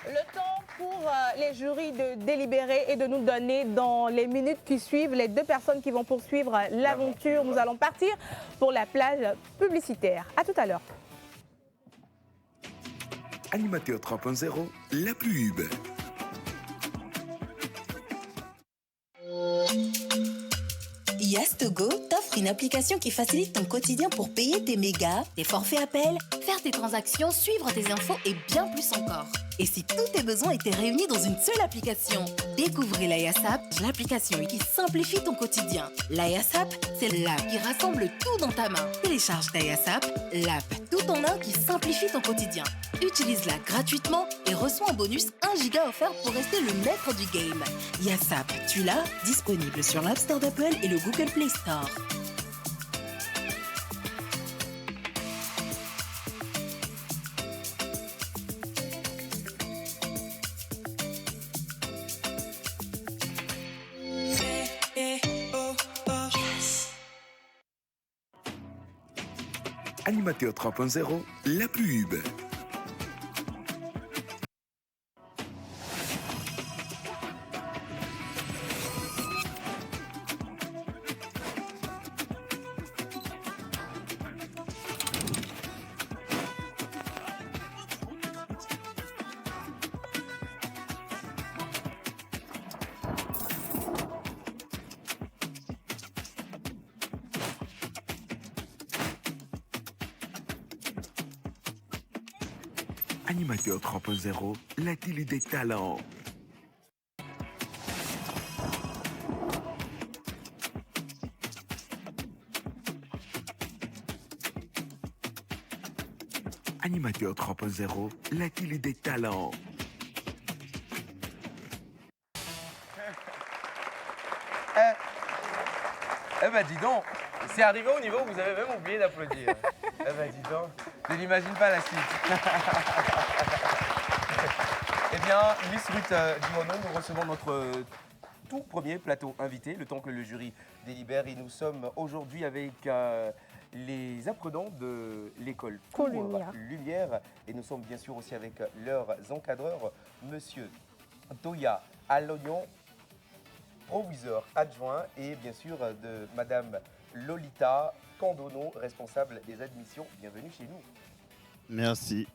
Le temps pour les jurys de délibérer et de nous donner dans les minutes qui suivent les 2 personnes qui vont poursuivre l'aventure. Nous allons partir pour la plage publicitaire. À tout à l'heure. Animateur 3.0, la pub. Yastogo t'offre une application qui facilite ton quotidien pour payer tes mégas, tes forfaits appels, faire tes transactions, suivre tes infos et bien plus encore. Et si tous tes besoins étaient réunis dans une seule application? Découvrez l'AyaSap, l'application qui simplifie ton quotidien. l'AyaSap, c'est l'app qui rassemble tout dans ta main. Télécharge l'AyaSap, l'app tout en un qui simplifie ton quotidien. Utilise-la gratuitement et reçois en bonus 1 giga offert pour rester le maître du game. YaSap, tu l'as? Disponible sur l'App Store d'Apple et le Google Play Store. Animateur 3.0, la pub. Animateur 3.0, la télé des talents. Animateur 3.0, la télé des talents. Eh ben dis donc, c'est arrivé au niveau où vous avez même oublié d'applaudir. Eh ben dis donc, je n'imagine pas la suite. Eh bien, Miss Ruth Dimono, nous recevons notre tout premier plateau invité, le temps que le jury délibère. Et nous sommes aujourd'hui avec les apprenants de l'école Cours Lumière. Et nous sommes bien sûr aussi avec leurs encadreurs, Monsieur Toya Alognon, proviseur adjoint, et bien sûr de Madame Lolita Candono, responsable des admissions. Bienvenue chez nous. Merci.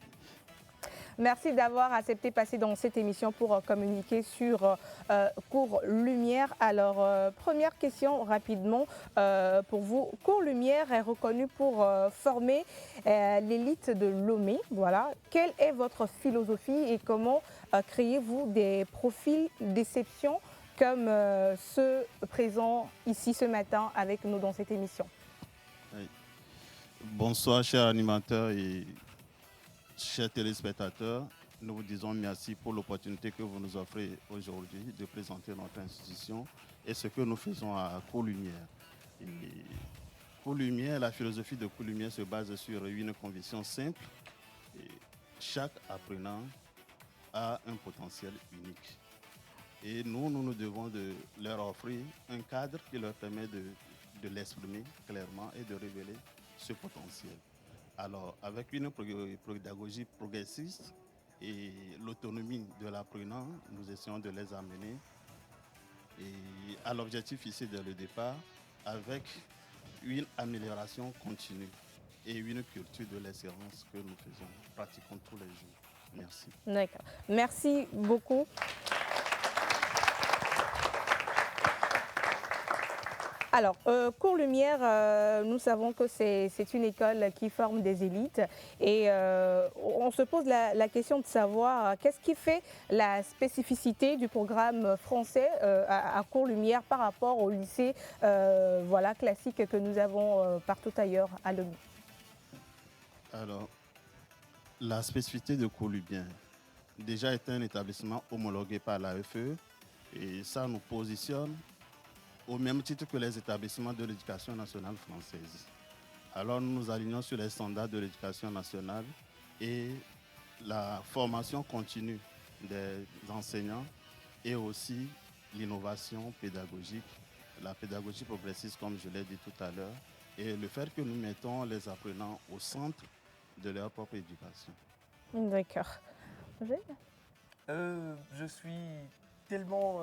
Merci d'avoir accepté de passer dans cette émission pour communiquer sur Cours Lumière. Alors, première question rapidement pour vous. Cours Lumière est reconnu pour former l'élite de Lomé. Voilà. Quelle est votre philosophie et comment créez-vous des profils d'exception comme ceux présents ici ce matin avec nous dans cette émission? Oui. Bonsoir, chers animateurs et chers téléspectateurs. Nous vous disons merci pour l'opportunité que vous nous offrez aujourd'hui de présenter notre institution et ce que nous faisons à Cours Lumière. Cours Lumière, la philosophie de Cours Lumière se base sur une conviction simple. Chaque apprenant a un potentiel unique. Et nous devons leur offrir un cadre qui leur permet de l'exprimer clairement et de révéler ce potentiel. Alors, avec une pédagogie progressiste et l'autonomie de l'apprenant, nous essayons de les amener à l'objectif ici dès le départ, avec une amélioration continue et une culture de l'excellence que nous pratiquons tous les jours. Merci. D'accord. Merci beaucoup. Alors, Cours Lumière, nous savons que c'est une école qui forme des élites et on se pose la question de savoir qu'est-ce qui fait la spécificité du programme français à Cours Lumière par rapport au lycée voilà, classique que nous avons partout ailleurs à Lomé. Alors, la spécificité de Cours Lumière, déjà est un établissement homologué par l'AFE et ça nous positionne au même titre que les établissements de l'éducation nationale française. Alors nous nous alignons sur les standards de l'éducation nationale et la formation continue des enseignants et aussi l'innovation pédagogique, la pédagogie progressiste comme je l'ai dit tout à l'heure, et le fait que nous mettons les apprenants au centre de leur propre éducation. D'accord. Je suis tellement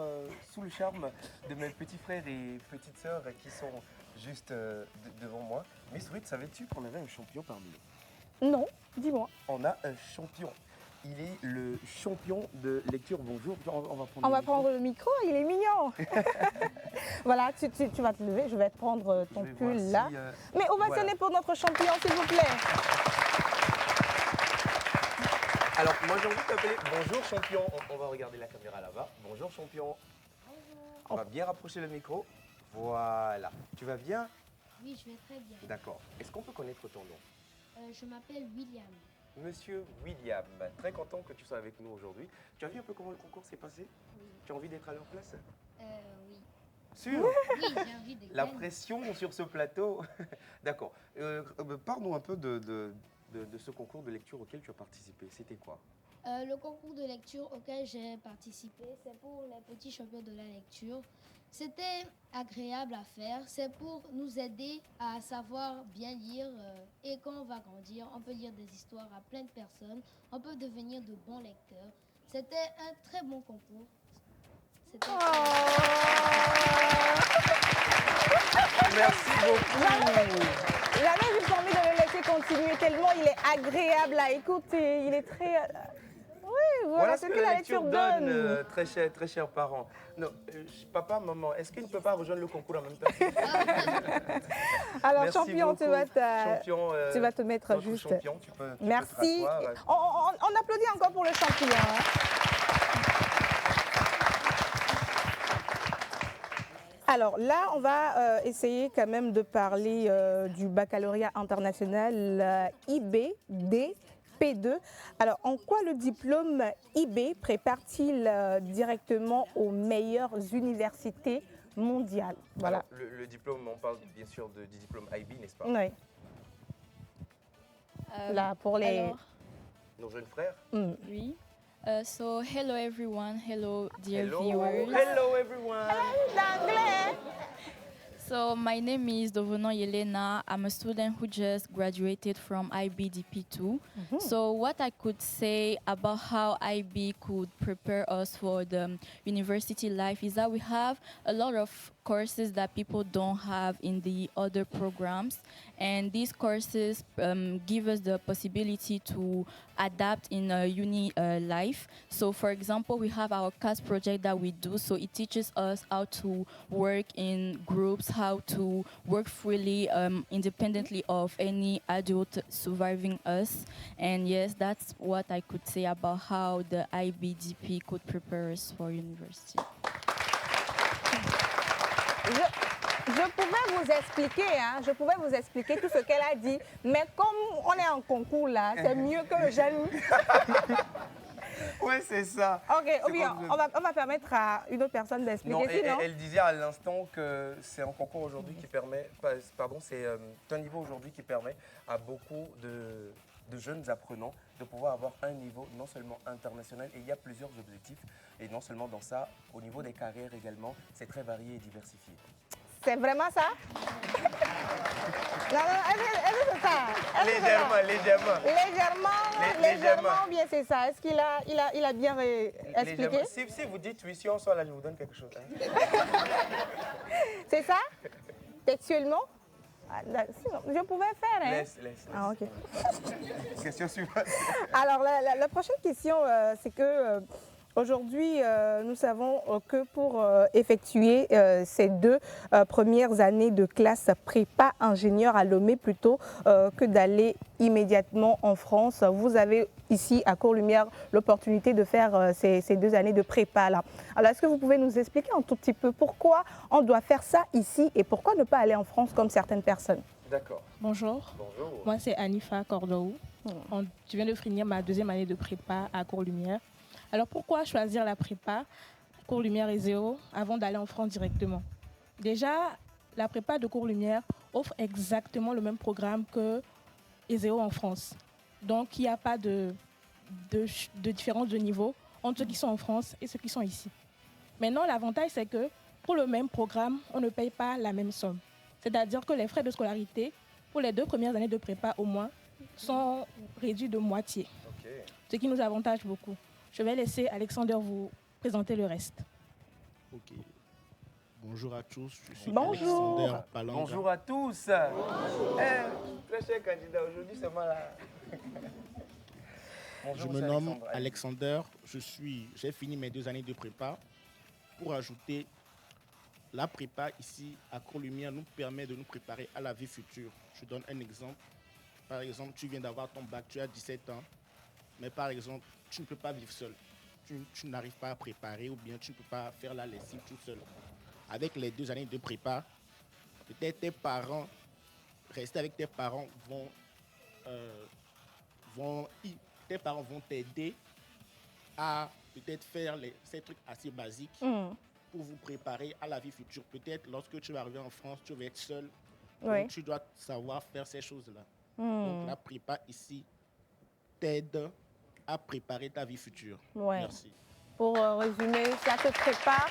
sous le charme de mes petits frères et petites sœurs qui sont juste devant moi. Miss Ruth, savais-tu qu'on avait un champion parmi nous? Non, dis-moi. On a un champion. Il est le champion de lecture. Bonjour, on va prendre le micro, il est mignon. Voilà, tu vas te lever, je vais te prendre ton pull là. Si, mais on va sonner pour notre champion, s'il vous plaît. Alors, moi j'ai envie de t'appeler bonjour champion. On va regarder la caméra là-bas. Bonjour champion. Bonjour. On va bien rapprocher le micro. Voilà. Tu vas bien? Oui, je vais très bien. D'accord. Est-ce qu'on peut connaître ton nom? Je m'appelle William. Monsieur William, très content que tu sois avec nous aujourd'hui. Tu as vu un peu comment le concours s'est passé? Oui. Tu as envie d'être à leur place? Oui. Sûr? Oui, j'ai envie de La pression sur ce plateau. D'accord. Parle-nous un peu de ce concours de lecture auquel tu as participé. C'était quoi? Le concours de lecture auquel j'ai participé, c'est pour les petits champions de la lecture. C'était agréable à faire. C'est pour nous aider à savoir bien lire. Et quand on va grandir, on peut lire des histoires à plein de personnes. On peut devenir de bons lecteurs. C'était un très bon concours. Merci beaucoup. J'avais juste envie de le laisser continuer tellement il est agréable à écouter. Il est très... voilà ce que la lecture donne. Très chers parents. Non, papa, maman, est-ce qu'il ne peut pas rejoindre le concours en même temps? Alors, Merci champion, beaucoup. tu vas te mettre juste. Champion, tu peux Merci. te rasseoir. On applaudit encore pour le champion. Hein. Alors là, on va essayer quand même de parler du baccalauréat international IB-D. P2. Alors, en quoi le diplôme IB prépare-t-il directement aux meilleures universités mondiales? Voilà. Alors, le diplôme, on parle bien sûr du diplôme IB, n'est-ce pas? Oui. Là, pour nos jeunes frères. Oui. So, hello everyone. Hello, dear Hello. viewers. Hello everyone. D'anglais. So, my name is Dovono Yelena. I'm a student who just graduated from IBDP2. So, what I could say about how IB could prepare us for the university life is that we have a lot of courses that people don't have in the other programs, and these courses give us the possibility to adapt in a uni life. So for example, we have our CAS project that we do, so it teaches us how to work in groups, how to work freely, independently of any adult surviving us. And yes, that's what I could say about how the IBDP could prepare us for university. Je pouvais vous expliquer tout ce qu'elle a dit, mais comme on est en concours là, c'est mieux que le jeune. Oui, c'est ça. Ok, on va permettre à une autre personne d'expliquer. Non, elle disait à l'instant que c'est un concours aujourd'hui qui permet, pardon, c'est un niveau aujourd'hui qui permet à beaucoup de jeunes apprenants de pouvoir avoir un niveau non seulement international, et il y a plusieurs objectifs, et non seulement dans ça, au niveau des carrières également, c'est très varié et diversifié. C'est vraiment ça? Non, est-ce que c'est ça? Légèrement, ou bien c'est ça? Est-ce qu'il a bien expliqué? Si vous dites oui, si on sort là, je vous donne quelque chose. Hein. C'est ça? Textuellement? Je pouvais faire, hein? Laisse. Ah, ok. Question suivante. Alors, la prochaine question, c'est que aujourd'hui, nous savons que pour effectuer ces 2 premières années de classe prépa ingénieur à Lomé plutôt que d'aller immédiatement en France, vous avez ici à Cours-Lumière l'opportunité de faire ces 2 années de prépa là. Alors, est-ce que vous pouvez nous expliquer un tout petit peu pourquoi on doit faire ça ici et pourquoi ne pas aller en France comme certaines personnes? D'accord. Bonjour. Moi, c'est Anifa Cordoou. Je viens de finir ma 2e année de prépa à Cours-Lumière. Alors, pourquoi choisir la prépa Cours-Lumière et Zéro avant d'aller en France directement? Déjà, la prépa de Cours-Lumière offre exactement le même programme que Zéro en France. Donc, il n'y a pas de différence de niveau entre ceux qui sont en France et ceux qui sont ici. Maintenant, l'avantage, c'est que pour le même programme, on ne paye pas la même somme. C'est-à-dire que les frais de scolarité, pour les 2 premières années de prépa au moins, sont réduits de moitié. Ce qui nous avantage beaucoup. Je vais laisser Alexander vous présenter le reste. Ok. Bonjour à tous, je suis Bonjour. Alexander Palanga. Bonjour à tous. Très cher candidat, aujourd'hui c'est moi là. Je me nomme Alexander, j'ai fini mes 2 années de prépa. Pour ajouter, la prépa ici à Cours-Lumière nous permet de nous préparer à la vie future. Je donne un exemple. Par exemple, tu viens d'avoir ton bac, tu as 17 ans, mais par exemple, tu ne peux pas vivre seul. Tu n'arrives pas à préparer ou bien tu ne peux pas faire la lessive tout seul. Avec les 2 années de prépa, peut-être tes parents, rester avec tes parents vont t'aider à peut-être faire ces trucs assez basiques pour vous préparer à la vie future. Peut-être lorsque tu vas arriver en France, tu vas être seul. Oui. Donc tu dois savoir faire ces choses-là. Donc la prépa ici t'aide à préparer ta vie future. Ouais. Merci. Pour résumer, ça te prépare.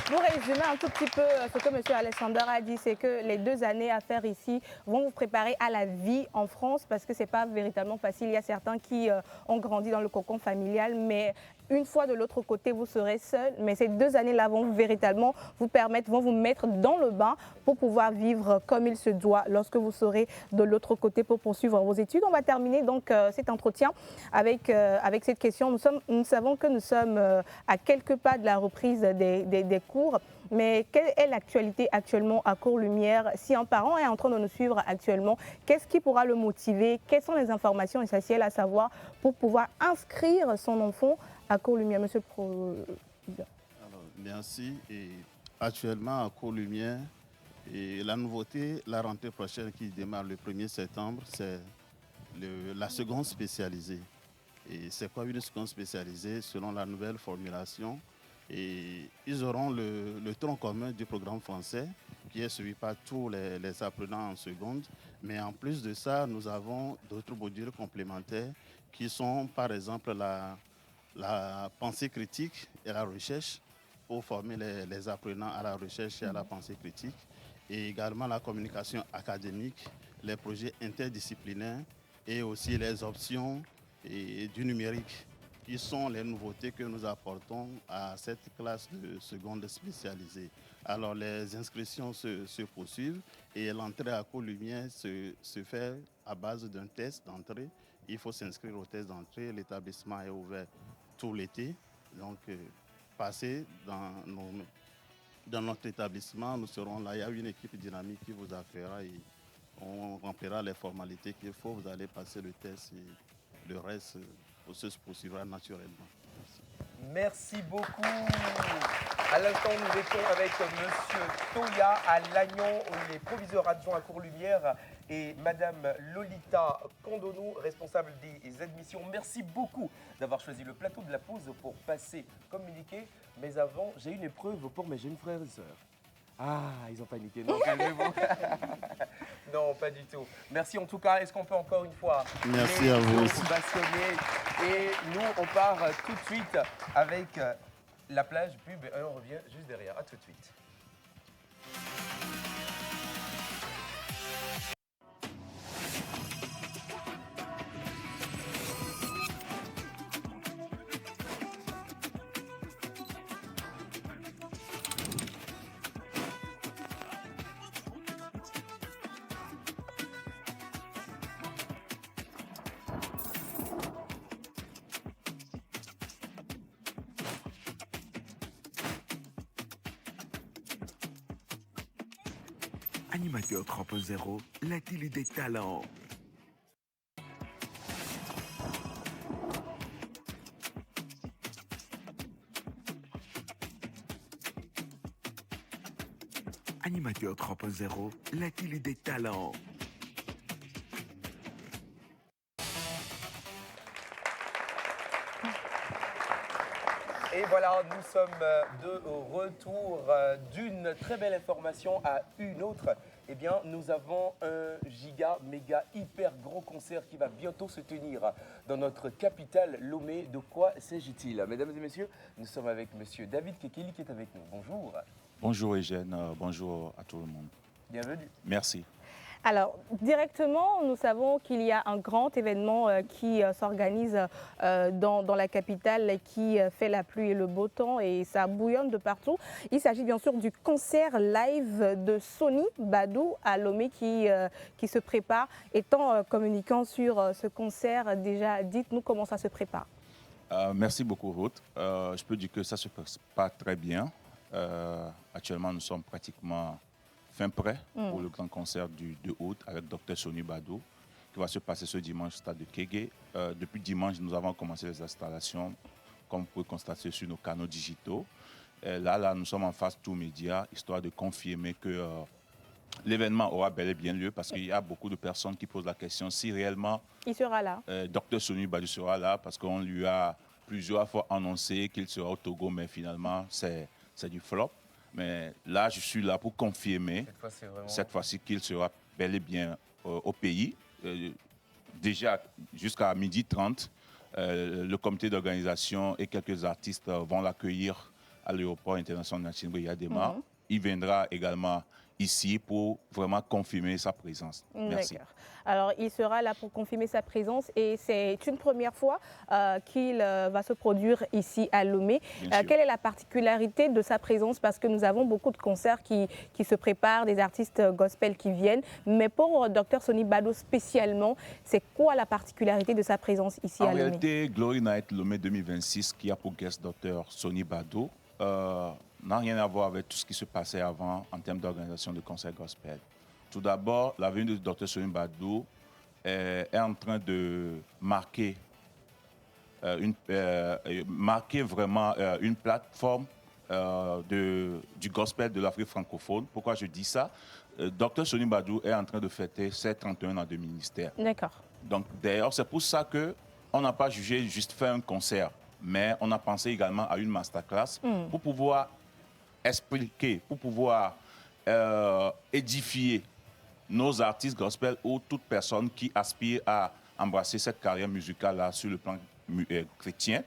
Pour résumer un tout petit peu ce que M. Alexander a dit, c'est que les 2 années à faire ici vont vous préparer à la vie en France parce que ce n'est pas véritablement facile. Il y a certains qui ont grandi dans le cocon familial, mais une fois de l'autre côté, vous serez seul. Mais ces 2 années-là vont véritablement vous permettre, vont vous mettre dans le bain pour pouvoir vivre comme il se doit lorsque vous serez de l'autre côté pour poursuivre vos études. On va terminer donc cet entretien avec cette question. Nous savons que nous sommes à quelques pas de la reprise des cours. Mais quelle est l'actualité actuellement à Cours-Lumière? Si un parent est en train de nous suivre actuellement, qu'est-ce qui pourra le motiver? Quelles sont les informations essentielles à savoir pour pouvoir inscrire son enfant à Cours-Lumière, Monsieur le Président? Merci. Et actuellement, à Cours-Lumière, et la nouveauté, la rentrée prochaine qui démarre le 1er septembre, c'est la seconde spécialisée. Et c'est quoi une seconde spécialisée? Selon la nouvelle formulation, et ils auront le tronc commun du programme français qui est suivi par tous les apprenants en seconde. Mais en plus de ça, nous avons d'autres modules complémentaires qui sont par exemple la pensée critique et la recherche pour former les apprenants à la recherche et à la pensée critique. Et également la communication académique, les projets interdisciplinaires et aussi les options du numérique, qui sont les nouveautés que nous apportons à cette classe de seconde spécialisée. Alors les inscriptions se poursuivent et l'entrée à Cours-Lumière se fait à base d'un test d'entrée. Il faut s'inscrire au test d'entrée. L'établissement est ouvert tout l'été. Donc passez dans notre établissement, nous serons là. Il y a une équipe dynamique qui vous accueillera et on remplira les formalités qu'il faut. Vous allez passer le test et le reste se poursuivra naturellement. Merci beaucoup. À l'instant, nous étions avec M. Toya à Lannion, il est proviseur adjoint à Cours-Lumière, et Mme Lolita Kandonou, responsable des admissions. Merci beaucoup d'avoir choisi le plateau de la pause pour passer communiquer. Mais avant, j'ai une épreuve pour mes jeunes frères et sœurs. Ah, ils ont paniqué. Non, calmez-vous. Non, pas du tout. Merci en tout cas. Est-ce qu'on peut encore une fois Merci à vous aussi. Et nous, on part tout de suite avec la plage pub et on revient juste derrière. À tout de suite. Animateur 3.0, la télé des talents. Animateur 3.0, la télé des talents. Et voilà, nous sommes de retour d'une très belle information à une autre. Eh bien, nous avons un giga, méga, hyper grand concert qui va bientôt se tenir dans notre capitale Lomé. De quoi s'agit-il? Mesdames et messieurs, nous sommes avec monsieur David Kekeli qui est avec nous. Bonjour. Bonjour Eugène, bonjour à tout le monde. Bienvenue. Merci. Alors, directement, nous savons qu'il y a un grand événement qui s'organise dans la capitale, qui fait la pluie et le beau temps, et ça bouillonne de partout. Il s'agit bien sûr du concert live de Sony Badou à Lomé qui se prépare. Étant communicant sur ce concert, déjà, dites-nous comment ça se prépare. Merci beaucoup, Ruth. Je peux dire que ça se passe pas très bien. Actuellement, nous sommes pratiquement fin prêt pour le grand concert du 2 août avec Dr Sony Badou qui va se passer ce dimanche au stade de Kégué. Depuis dimanche, nous avons commencé les installations, comme vous pouvez constater sur nos canaux digitaux. Là, nous sommes en phase tout média, histoire de confirmer que l'événement aura bel et bien lieu, parce qu'il y a beaucoup de personnes qui posent la question si réellement il sera là. Dr Sony Badou sera là, parce qu'on lui a plusieurs fois annoncé qu'il sera au Togo, mais finalement, c'est du flop. Mais là, je suis là pour confirmer cette fois-ci qu'il sera bel et bien au pays. Déjà, jusqu'à 12h30, le comité d'organisation et quelques artistes vont l'accueillir à l'aéroport international Nachingwea Yadema. Il viendra également ici pour vraiment confirmer sa présence. Merci. D'accord. Alors, il sera là pour confirmer sa présence et c'est une première fois qu'il va se produire ici à Lomé. Quelle est la particularité de sa présence? Parce que nous avons beaucoup de concerts qui se préparent, des artistes gospel qui viennent. Mais pour Dr Sony Bado spécialement, c'est quoi la particularité de sa présence ici à Lomé? En réalité, Glory Night Lomé 2026, qui a pour guest Dr Sony Bado, n'a rien à voir avec tout ce qui se passait avant en termes d'organisation de concerts gospel. Tout d'abord, la venue de Dr Sony Bado est en train de marquer, vraiment une plateforme du gospel de l'Afrique francophone. Pourquoi je dis ça? Dr Sony Bado est en train de fêter ses 31 ans de ministère. D'accord. Donc d'ailleurs, c'est pour ça qu'on n'a pas jugé juste faire un concert, mais on a pensé également à une masterclass pour pouvoir expliquer, pour pouvoir édifier nos artistes gospel ou toute personne qui aspire à embrasser cette carrière musicale-là sur le plan chrétien.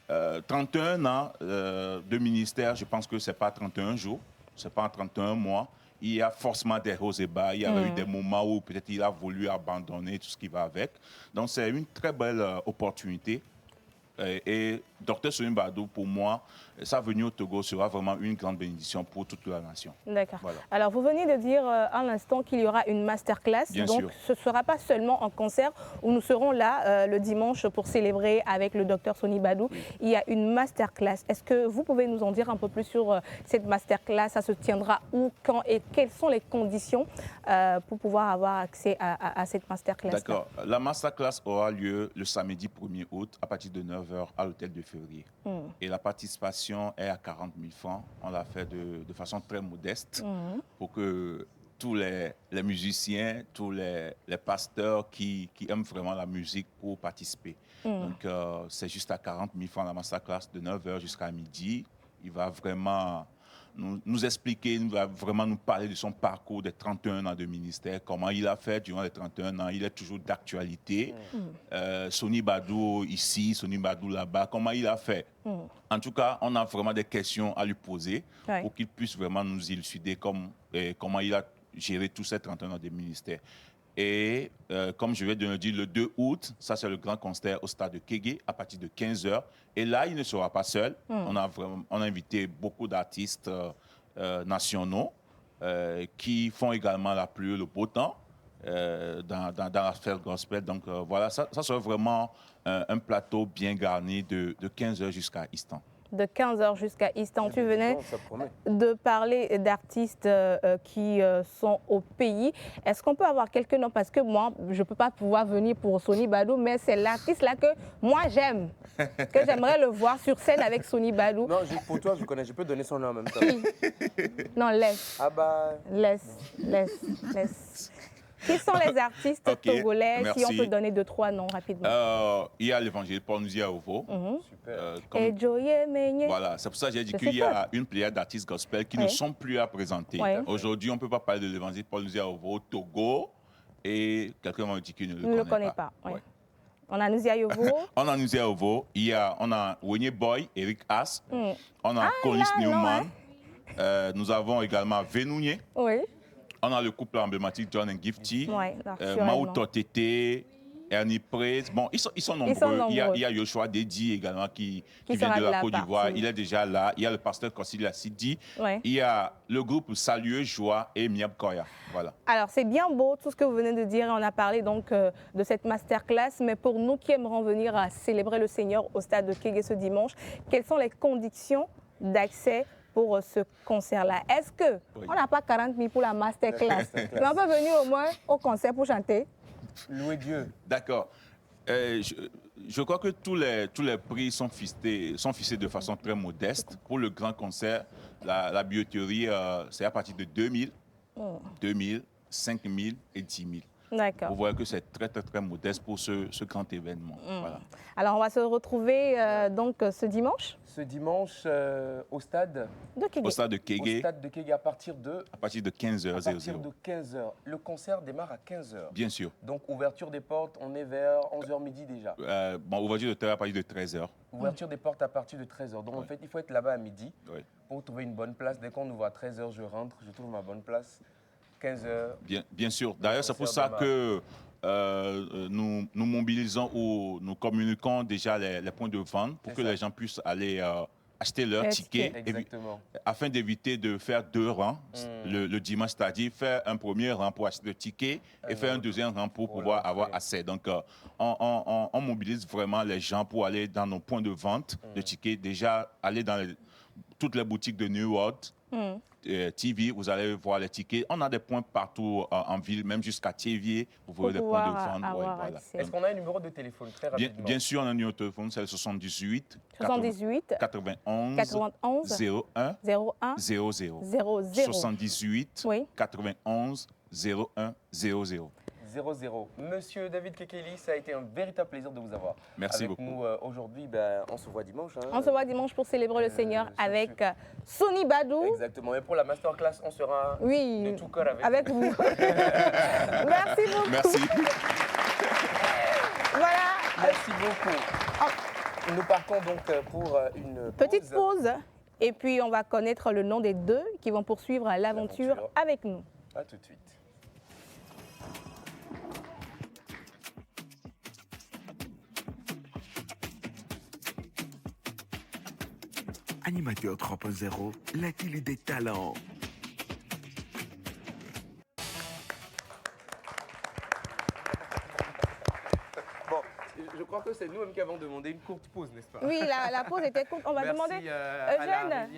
31 ans de ministère, je pense que ce n'est pas 31 jours, ce n'est pas 31 mois. Il y a forcément des hauts et bas. Il y a eu des moments où peut-être il a voulu abandonner tout ce qui va avec. Donc c'est une très belle opportunité. Et Dr Sony Bado, pour moi, sa venue au Togo sera vraiment une grande bénédiction pour toute la nation. D'accord. Voilà. Alors, vous venez de dire à l'instant qu'il y aura une masterclass. Bien donc, sûr. ce ne sera pas seulement un concert où nous serons là le dimanche pour célébrer avec le Dr Sony Bado. Oui. Il y a une masterclass. Est-ce que vous pouvez nous en dire un peu plus sur cette masterclass? Ça se tiendra où, quand et quelles sont les conditions pour pouvoir avoir accès à cette masterclass? D'accord. La masterclass aura lieu le samedi 1er août à partir de 9h à l'hôtel de Février. Et la participation est à 40 000 francs. On l'a fait de façon très modeste pour que tous les musiciens, tous les pasteurs qui aiment vraiment la musique pour participer. Donc, c'est juste à 40 000 francs la masterclass de 9h jusqu'à midi. Il va vraiment nous expliquer, il va vraiment nous parler de son parcours des 31 ans de ministère, comment il a fait durant les 31 ans. Il est toujours d'actualité. Sony Bado ici, Sony Bado là-bas, comment il a fait. En tout cas, on a vraiment des questions à lui poser pour qu'il puisse vraiment nous élucider comment il a géré tous ces 31 ans de ministère. Et comme je viens de le dire, le 2 août, ça c'est le grand concert au stade de Kégué à partir de 15h. Et là, il ne sera pas seul. On a invité beaucoup d'artistes nationaux qui font également la pluie, le beau temps dans la sphère gospel. Donc voilà, ça sera vraiment un plateau bien garni de 15h jusqu'à Istan. De 15h jusqu'à Istan. Tu venais de parler d'artistes qui sont au pays. Est-ce qu'on peut avoir quelques noms? Parce que moi, je ne peux pas pouvoir venir pour Sony Bado, mais c'est l'artiste là que moi j'aime, que j'aimerais le voir sur scène avec Sony Bado. Non, pour toi, je connais, je peux donner son nom en même temps. Non, laisse. Ah bah... Laisse. Qui sont les artistes togolais? Merci. Si on peut donner 2-3 noms rapidement. Il y a l'évangile Paul Nuziaovo. Voilà, c'est pour ça que j'ai dit qu'il y a une pléiade d'artistes gospel qui ne sont plus à présenter. Aujourd'hui, on ne peut pas parler de l'évangile Paul Nuziaovo, Togo, et quelqu'un m'a dit qu'il ne le connaît pas. On a Nuziaovo. On a Nuziaovo. On a Wenye Boy, Eric As. On a Collins Newman. Nous avons également Venounier. Oui. On a le couple emblématique John and Gifty, Ouais, Mao Totete, Ernie Praise. Bon, ils sont nombreux. Il y a Yoshua Dedi également qui vient de la Côte d'Ivoire. Il est déjà là. Il y a le pasteur Kosila Sidi. Il y a le groupe Salueux Joie et Miab Koya. Voilà. Alors, c'est bien beau tout ce que vous venez de dire. On a parlé donc de cette masterclass. Mais pour nous qui aimerons venir à célébrer le Seigneur au stade de Kégué ce dimanche, quelles sont les conditions d'accès pour ce concert-là? Est-ce qu'on n'a pas 40 000 pour la masterclass? Mais on peut venir au moins au concert pour chanter? Louer Dieu. D'accord. Je crois que tous les prix sont fixés de façon très modeste. Pour le grand concert, la billetterie, c'est à partir de 2 000, 5 000 et 10 000. D'accord. Vous voyez que c'est très, très, très modeste pour ce grand événement. Voilà. Alors, on va se retrouver donc ce dimanche? Ce dimanche au stade de Kégué. Au stade de Kégué. Au stade de Kégué à partir de 15h00. À partir de 15h. Le concert démarre à 15h. Bien sûr. Donc, ouverture des portes, on est vers 11h midi déjà. Ouverture de terre à partir de 13h. Ouverture des portes à partir de 13h. Donc, en fait, il faut être là-bas à midi pour trouver une bonne place. Dès qu'on nous voit à 13h, je rentre, je trouve ma bonne place. 15h. Bien sûr. D'ailleurs, c'est pour ça que nous mobilisons ou nous communiquons déjà les points de vente pour que les gens puissent aller acheter leur ticket afin d'éviter de faire 2 rangs le dimanche, c'est-à-dire faire un premier rang pour acheter le ticket et faire un deuxième rang pour pouvoir avoir accès. Donc, on mobilise vraiment les gens pour aller dans nos points de vente de tickets, déjà aller dans toutes les boutiques de New World. TV, vous allez voir les tickets. On a des points partout en ville, même jusqu'à Thiévier. Vous voyez les points de vente. Voilà. Est-ce qu'on a un numéro de téléphone très rapidement? Bien sûr, on a un numéro de téléphone, c'est le 78 91 01 00 78 91 01 00. 00. Monsieur David Kekeli, ça a été un véritable plaisir de vous avoir. Merci avec beaucoup. Nous aujourd'hui, on se voit dimanche. Hein. On se voit dimanche pour célébrer le Seigneur avec Sony Badou. Exactement. Et pour la masterclass, on sera de tout cœur avec vous. Merci beaucoup. Merci. Voilà. Merci beaucoup. Nous partons donc pour une petite pause. Et puis, on va connaître le nom des 2 qui vont poursuivre l'aventure avec nous. À tout de suite. Animateur 3.0, la télé des talents. Bon, je crois que c'est nous-mêmes qui avons demandé une courte pause, n'est-ce pas? Oui, la pause était courte. On va demander, Eugène,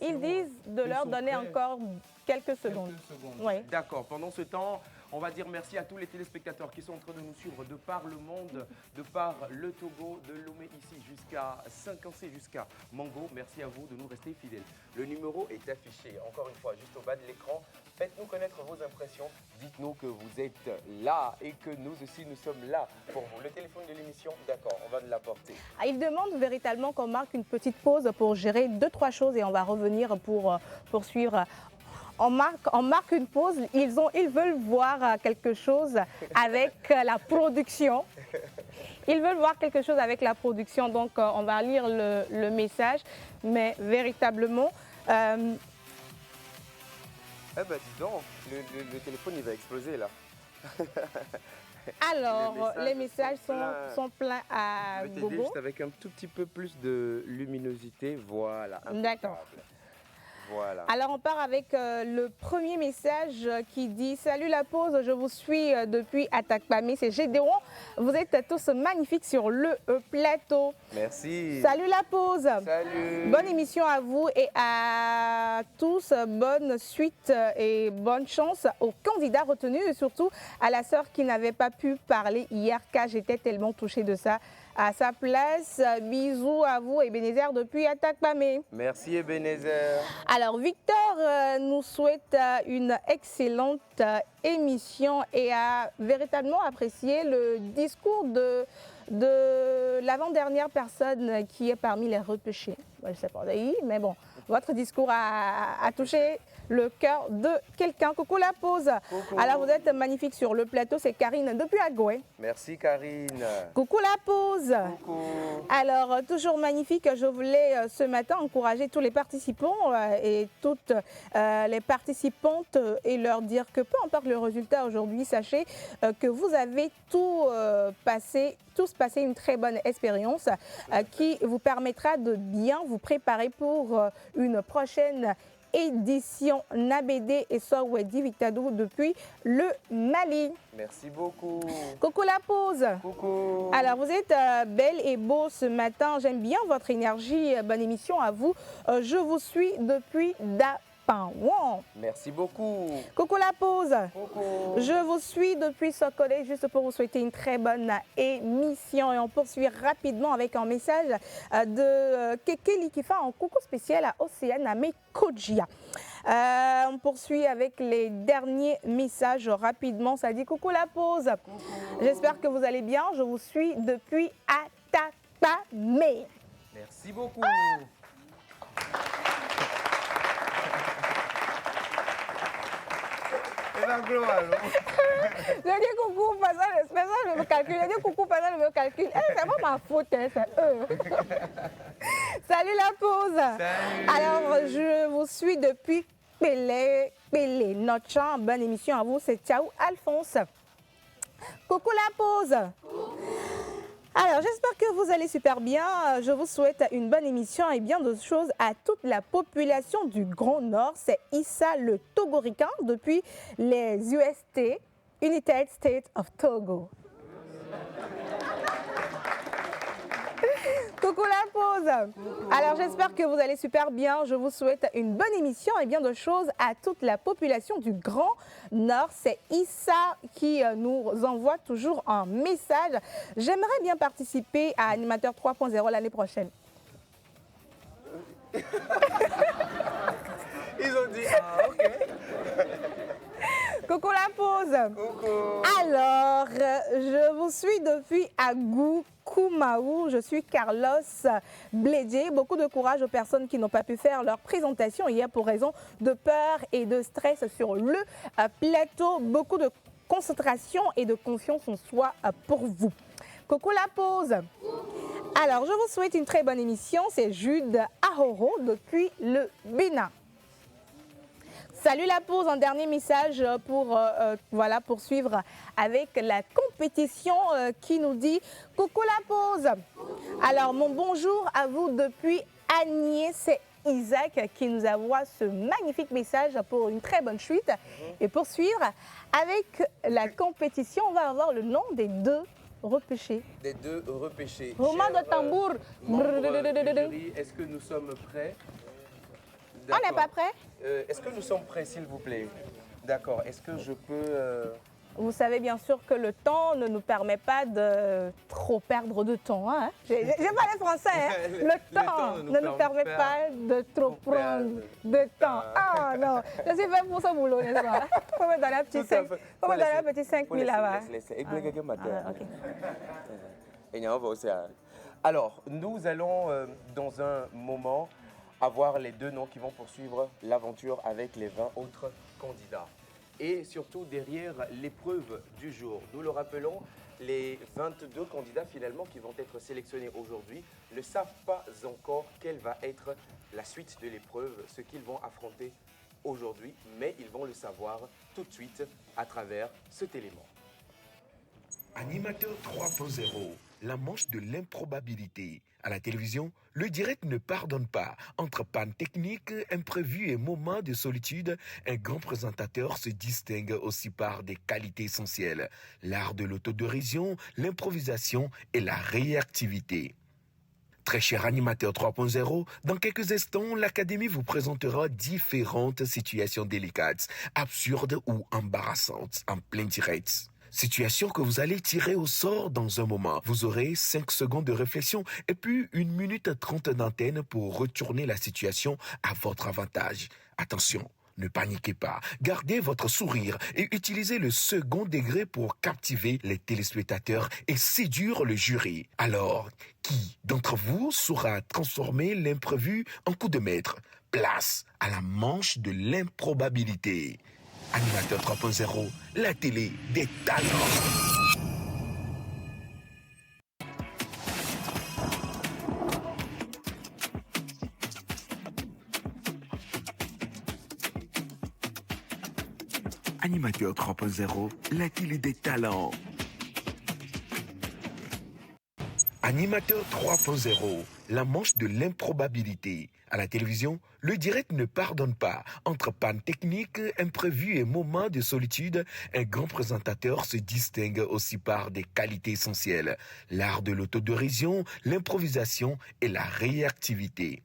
ils disent de leur donner encore quelques secondes. Oui. D'accord. Pendant ce temps, on va dire merci à tous les téléspectateurs qui sont en train de nous suivre de par le monde, de par le Togo, de Lomé ici jusqu'à Saint-Cancé, jusqu'à Mango. Merci à vous de nous rester fidèles. Le numéro est affiché, encore une fois, juste au bas de l'écran. Faites-nous connaître vos impressions. Dites-nous que vous êtes là et que nous aussi, nous sommes là pour vous. Le téléphone de l'émission, d'accord, on va l'apporter. Il demande véritablement qu'on marque une petite pause pour gérer 2-3 choses et on va revenir pour poursuivre. On marque une pause, ils veulent voir quelque chose avec la production. Ils veulent voir quelque chose avec la production, donc on va lire le message, mais véritablement... Eh ben dis donc, le téléphone il va exploser là. Alors, les messages sont pleins à gogo. Je vais t'aider juste avec un tout petit peu plus de luminosité, voilà. D'accord. Voilà. Alors on part avec le premier message qui dit « Salut la pause, je vous suis depuis Atakpamé, c'est Gédéon. Vous êtes tous magnifiques sur le plateau. » Merci. Salut la pause. Salut. Bonne émission à vous et à tous. Bonne suite et bonne chance aux candidats retenus et surtout à la sœur qui n'avait pas pu parler hier car j'étais tellement touchée de ça. À sa place, bisous à vous Ebenezer depuis Atakpamé. Merci Ebenezer. Alors Victor nous souhaite une excellente émission et a véritablement apprécié le discours de l'avant-dernière personne qui est parmi les repêchés. Je ne sais pas, mais bon, votre discours a touché le cœur de quelqu'un. Coucou la pause. Coucou. Alors vous êtes magnifique sur le plateau, c'est Karine depuis Agoué. Merci Karine. Coucou la pause. Coucou. Alors toujours magnifique, je voulais ce matin encourager tous les participants et toutes les participantes et leur dire que peu importe le résultat aujourd'hui, sachez que vous avez tous passé une très bonne expérience qui vous permettra de bien vous préparer pour une prochaine édition Nabédé et Sowedi Victadou depuis le Mali. Merci beaucoup. Coucou la pause. Coucou. Alors vous êtes belle et beau ce matin. J'aime bien votre énergie. Bonne émission à vous. Je vous suis depuis Dapawon. Merci beaucoup. Coucou la pause. Coucou. Je vous suis depuis Sokolé juste pour vous souhaiter une très bonne émission. Et on poursuit rapidement avec un message de Kekeli qui fait un coucou spécial à Océane Amekodjia. On poursuit avec les derniers messages rapidement. Ça dit coucou la pause. J'espère que vous allez bien. Je vous suis depuis Atakpamé. Merci beaucoup. Je dis coucou, personne ne me calcule. Je dis coucou, personne ne me calcule. C'est pas ma faute, c'est eux. Salut la pause. Salut. Alors, je vous suis depuis Pélé, Pélé. Notre chant, bonne émission à vous, c'est Ciao Alphonse. Coucou la pause. Alors, j'espère que vous allez super bien. Je vous souhaite une bonne émission et bien d'autres choses à toute la population du Grand Nord. C'est Issa le Togoricain depuis les UST, United States of Togo. Coucou la pause. Alors j'espère que vous allez super bien. Je vous souhaite une bonne émission et bien de choses à toute la population du Grand Nord. C'est Issa qui nous envoie toujours un message. J'aimerais bien participer à Animateur 3.0 l'année prochaine. Ils ont dit, ah ok. Coucou la pause. Coucou. Alors, je vous suis depuis Agou Kumaou. Je suis Carlos Blédier. Beaucoup de courage aux personnes qui n'ont pas pu faire leur présentation hier pour raison de peur et de stress sur le plateau. Beaucoup de concentration et de confiance en soi pour vous. Coucou la pause. Alors, je vous souhaite une très bonne émission. C'est Jude Ahoro depuis le Bénin. Salut la pause, un dernier message pour voilà, poursuivre avec la compétition qui nous dit coucou la pause. Alors mon bonjour à vous depuis Agnès, c'est Isaac qui nous envoie ce magnifique message pour une très bonne suite. Et poursuivre avec la compétition, on va avoir le nom des deux repêchés. Des deux repêchés. Roulement de tambour. Est-ce que nous sommes prêts? On n'est pas prêt? Est-ce que nous sommes prêts, s'il vous plaît? D'accord. Est-ce que je peux... Vous savez bien sûr que le temps ne nous permet pas de trop perdre de temps. Hein? J'ai parlé français. Hein? Le temps ne nous permet pas de trop prendre de temps. Ah non, je suis fait pour ce boulot, n'est-ce pas? Faut me donner un petit 5 000 là-bas. Alors, nous allons dans un moment avoir les deux noms qui vont poursuivre l'aventure avec les 20 autres candidats. Et surtout derrière l'épreuve du jour. Nous le rappelons, les 22 candidats finalement qui vont être sélectionnés aujourd'hui ne savent pas encore quelle va être la suite de l'épreuve, ce qu'ils vont affronter aujourd'hui, mais ils vont le savoir tout de suite à travers cet élément. Animateur 3.0, la manche de l'improbabilité. À la télévision, le direct ne pardonne pas. Entre panne technique, imprévus et moments de solitude, un grand présentateur se distingue aussi par des qualités essentielles. L'art de l'autodérision, l'improvisation et la réactivité. Très cher animateur 3.0, dans quelques instants, l'Académie vous présentera différentes situations délicates, absurdes ou embarrassantes en plein direct. Situation que vous allez tirer au sort dans un moment. Vous aurez 5 secondes de réflexion et puis 1 minute 30 d'antenne pour retourner la situation à votre avantage. Attention, ne paniquez pas. Gardez votre sourire et utilisez le second degré pour captiver les téléspectateurs et séduire le jury. Alors, qui d'entre vous saura transformer l'imprévu en coup de maître? Place à la manche de l'improbabilité. Animateur 3.0, la télé des talents. Animateur 3.0, la télé des talents. Animateur 3.0, la manche de l'improbabilité. À la télévision, le direct ne pardonne pas. Entre panne technique, imprévus et moments de solitude, un grand présentateur se distingue aussi par des qualités essentielles. L'art de l'autodérision, l'improvisation et la réactivité.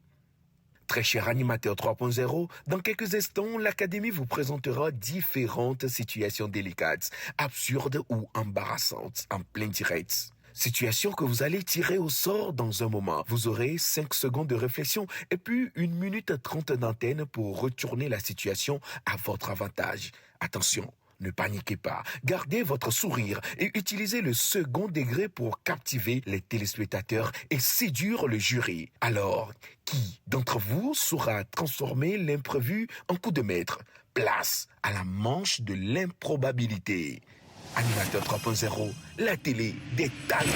Très cher animateur 3.0, dans quelques instants, l'Académie vous présentera différentes situations délicates, absurdes ou embarrassantes en plein direct. Situation que vous allez tirer au sort dans un moment. Vous aurez 5 secondes de réflexion et puis 1 minute 30 d'antenne pour retourner la situation à votre avantage. Attention, ne paniquez pas. Gardez votre sourire et utilisez le second degré pour captiver les téléspectateurs et séduire le jury. Alors, qui d'entre vous saura transformer l'imprévu en coup de maître? Place à la manche de l'improbabilité. Animateur 3.0, la télé des talents.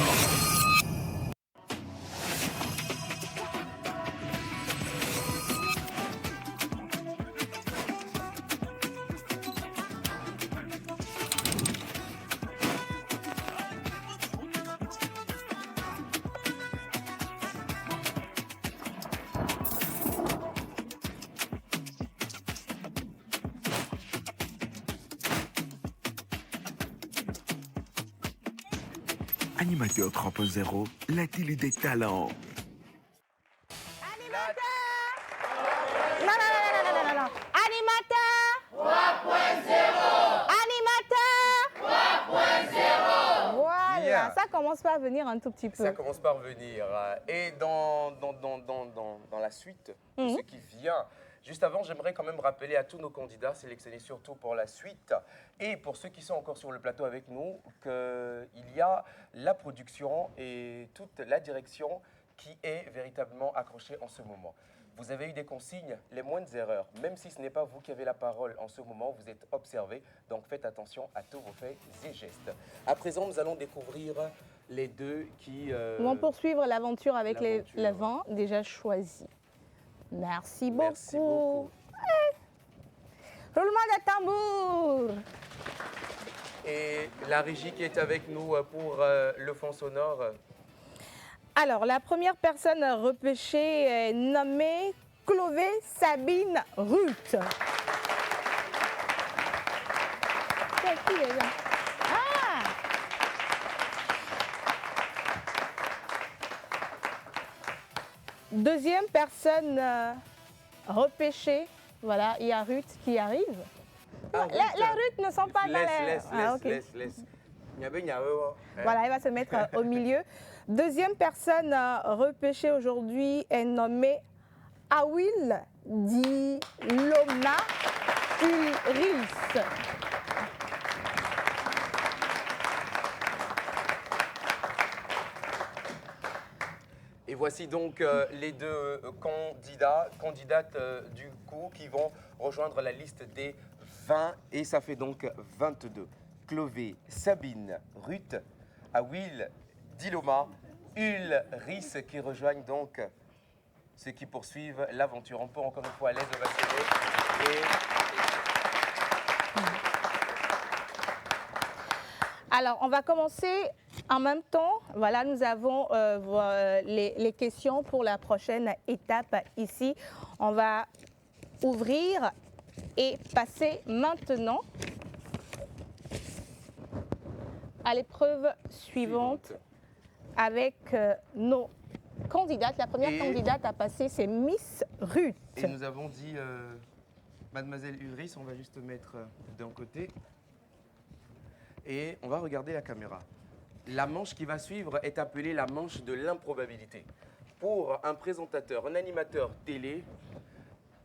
Animateur 3.0, la télé des talents. Non. Animateur 3.0. Animateur 3.0. Voilà, Bien. ça commence pas à venir un tout petit peu. Ça commence par venir. Et dans la suite, de ce qui vient, juste avant, j'aimerais quand même rappeler à tous nos candidats sélectionnés surtout pour la suite et pour ceux qui sont encore sur le plateau avec nous qu'il y a la production et toute la direction qui est véritablement accrochée en ce moment. Vous avez eu des consignes, les moindres erreurs, même si ce n'est pas vous qui avez la parole en ce moment, vous êtes observés, donc faites attention à tous vos faits et gestes. À présent, nous allons découvrir les deux qui... vont poursuivre l'aventure avec les l'aventure. vents déjà choisis. Merci beaucoup. Merci beaucoup. Ouais. Roulement de tambour. Et la régie qui est avec nous pour le fond sonore. Alors, la première personne repêchée est nommée Chloé Sabine Ruth. C'est qui déjà? Ah! Deuxième personne repêchée, voilà, il y a Ruth qui arrive. Ah, Les Ruth ne sont pas dans les... Laisse. Nyabe, nyabe, ouais. Voilà, il va se mettre au milieu. Deuxième personne repêchée aujourd'hui est nommée Awil Diloma Ulris. Et voici donc les deux candidates du coup qui vont rejoindre la liste des 20 et ça fait donc 22. Chloé, Sabine, Ruth, Awil, Diloma, Ulris qui rejoignent donc ceux qui poursuivent l'aventure. On peut encore une fois les ovationner. Alors, on va commencer en même temps. Voilà, nous avons les questions pour la prochaine étape ici. On va ouvrir et passer maintenant à l'épreuve suivante avec nos candidates. La première candidate à passer, c'est Miss Ruth. Et nous avons dit, Mademoiselle Ulris, on va juste mettre d'un côté. Et on va regarder la caméra. La manche qui va suivre est appelée la manche de l'improbabilité. Pour un présentateur, un animateur télé,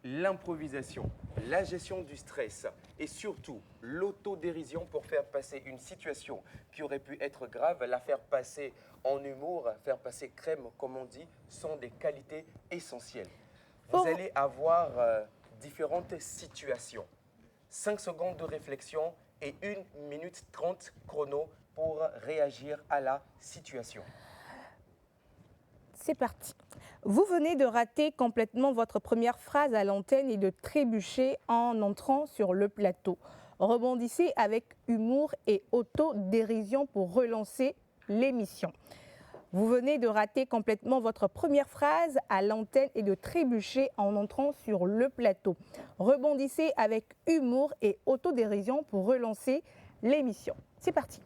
l'improvisation, la gestion du stress et surtout l'autodérision pour faire passer une situation qui aurait pu être grave, la faire passer en humour, faire passer crème, comme on dit, sont des qualités essentielles. Vous allez avoir différentes situations. 5 secondes de réflexion et 1 minute 30 chrono pour réagir à la situation. C'est parti. Vous venez de rater complètement votre première phrase à l'antenne et de trébucher en entrant sur le plateau. Rebondissez avec humour et autodérision pour relancer l'émission. Vous venez de rater complètement votre première phrase à l'antenne et de trébucher en entrant sur le plateau. Rebondissez avec humour et autodérision pour relancer l'émission. C'est parti.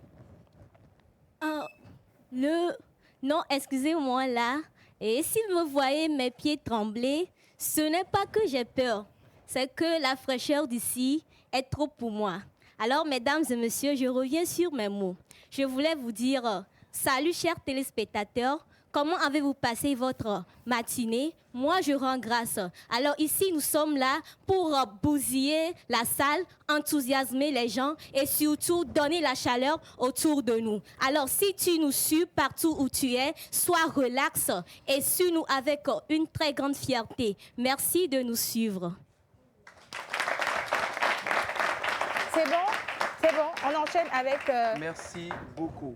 Non, excusez-moi là. Et si vous me voyez mes pieds trembler, ce n'est pas que j'ai peur. C'est que la fraîcheur d'ici est trop pour moi. Alors, mesdames et messieurs, je reviens sur mes mots. Je voulais vous dire, salut chers téléspectateurs, comment avez-vous passé votre matinée? Moi, je rends grâce. Alors ici, nous sommes là pour bousiller la salle, enthousiasmer les gens et surtout donner la chaleur autour de nous. Alors si tu nous suis partout où tu es, sois relax et suis-nous avec une très grande fierté. Merci de nous suivre. C'est bon, on enchaîne avec... Merci beaucoup.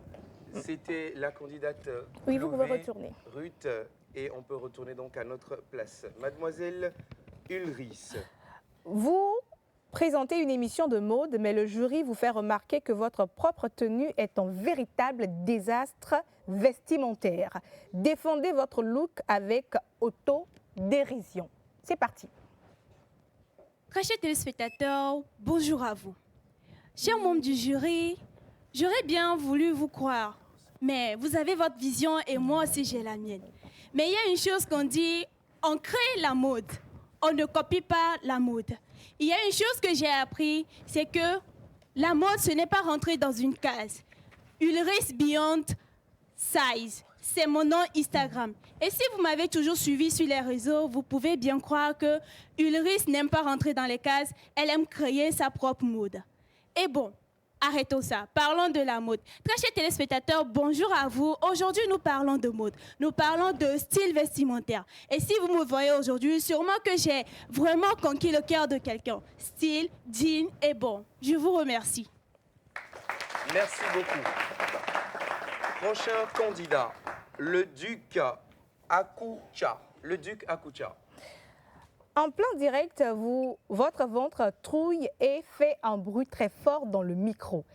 C'était la candidate Oui, vous pouvez Chloé retourner. Ruth, et on peut retourner donc à notre place. Mademoiselle Ulris. Vous présentez une émission de mode, mais le jury vous fait remarquer que votre propre tenue est un véritable désastre vestimentaire. Défendez votre look avec autodérision. C'est parti. Très chers téléspectateurs, bonjour à vous. Chers membres du jury, j'aurais bien voulu vous croire. mais vous avez votre vision et moi aussi j'ai la mienne. Mais il y a une chose qu'on dit, on crée la mode, on ne copie pas la mode. Il y a une chose que j'ai appris, c'est que la mode, ce n'est pas rentrer dans une case. Ulrich Beyond Size, c'est mon nom Instagram. Et si vous m'avez toujours suivi sur les réseaux, vous pouvez bien croire que Ulrich n'aime pas rentrer dans les cases, elle aime créer sa propre mode. Et bon, arrêtons ça, parlons de la mode. Très chers téléspectateurs, bonjour à vous. Aujourd'hui, nous parlons de mode. Nous parlons de style vestimentaire. Et si vous me voyez aujourd'hui, sûrement que j'ai vraiment conquis le cœur de quelqu'un. Style, jean et bon. Je vous remercie. Merci beaucoup. Prochain candidat, le duc Akoucha. Le duc Akoucha. En plein direct, votre ventre trouille et fait un bruit très fort dans le micro.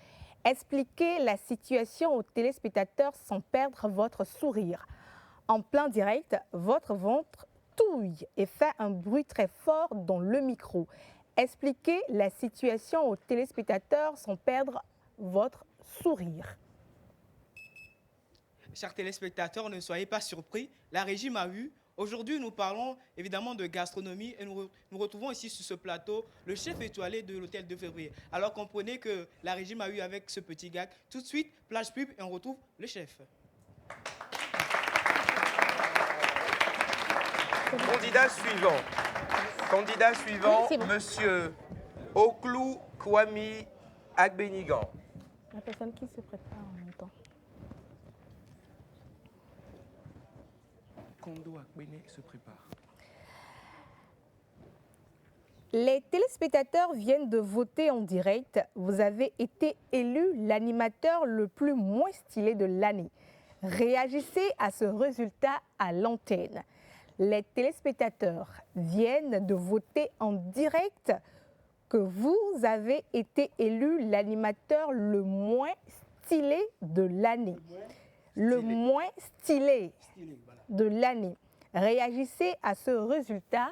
Expliquez la situation aux téléspectateurs sans perdre votre sourire. En plein direct, votre ventre touille et fait un bruit très fort dans le micro. Expliquez la situation aux téléspectateurs sans perdre votre sourire. Chers téléspectateurs, ne soyez pas surpris, la régie m'a eu. Aujourd'hui, nous parlons évidemment de gastronomie et nous retrouvons ici sur ce plateau le chef étoilé de l'hôtel de février. Alors comprenez que la régie m'a eu avec ce petit gag. Tout de suite, plage pub et on retrouve le chef. Candidat suivant, monsieur Oklou Kwame Agbenigan. La personne qui se prépare en même temps. Kondo Akbene se prépare. Les téléspectateurs viennent de voter en direct. Vous avez été élu l'animateur le plus moins stylé de l'année. Réagissez à ce résultat à l'antenne. Les téléspectateurs viennent de voter en direct que vous avez été élu l'animateur le moins stylé de l'année. Le moins stylé de l'année. Réagissez à ce résultat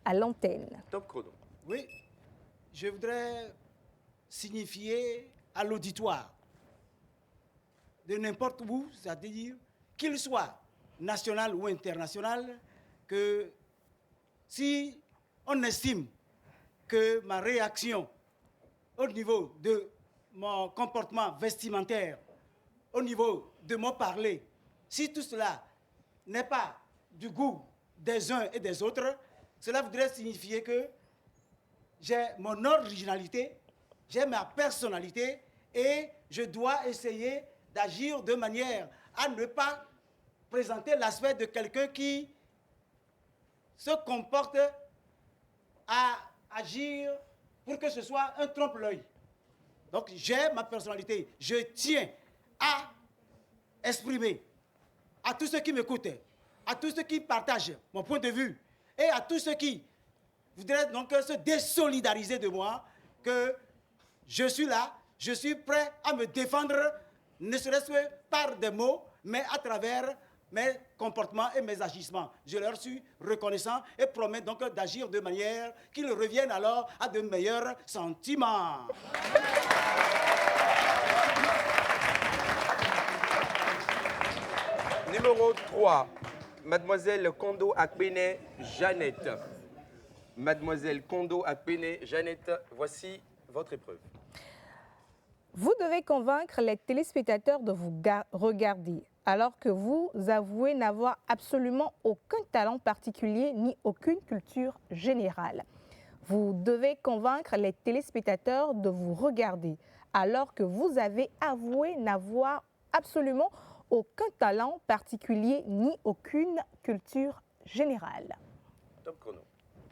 à l'antenne. Top chrono. Oui, je voudrais signifier à l'auditoire de n'importe où, c'est-à-dire qu'il soit national ou international, que si on estime que ma réaction au niveau de mon comportement vestimentaire, au niveau de mon parler, si tout cela n'est pas du goût des uns et des autres, cela voudrait signifier que j'ai mon originalité, j'ai ma personnalité et je dois essayer d'agir de manière à ne pas présenter l'aspect de quelqu'un qui se comporte à agir pour que ce soit un trompe-l'œil. Donc j'ai ma personnalité, je tiens à exprimer à tous ceux qui m'écoutent, à tous ceux qui partagent mon point de vue et à tous ceux qui voudraient donc se désolidariser de moi, que je suis là, je suis prêt à me défendre, ne serait-ce que par des mots, mais à travers mes comportements et mes agissements. Je leur suis reconnaissant et promets donc d'agir de manière qu'ils reviennent alors à de meilleurs sentiments. Numéro 3, Mademoiselle Kondo Akbene Jeannette. Mademoiselle Kondo Akbene Jeannette, voici votre épreuve. Vous devez convaincre les téléspectateurs de vous regarder, alors que vous avouez n'avoir absolument aucun talent particulier ni aucune culture générale. Vous devez convaincre les téléspectateurs de vous regarder, alors que vous avez avoué n'avoir absolument aucun talent particulier ni aucune culture générale. Top chrono.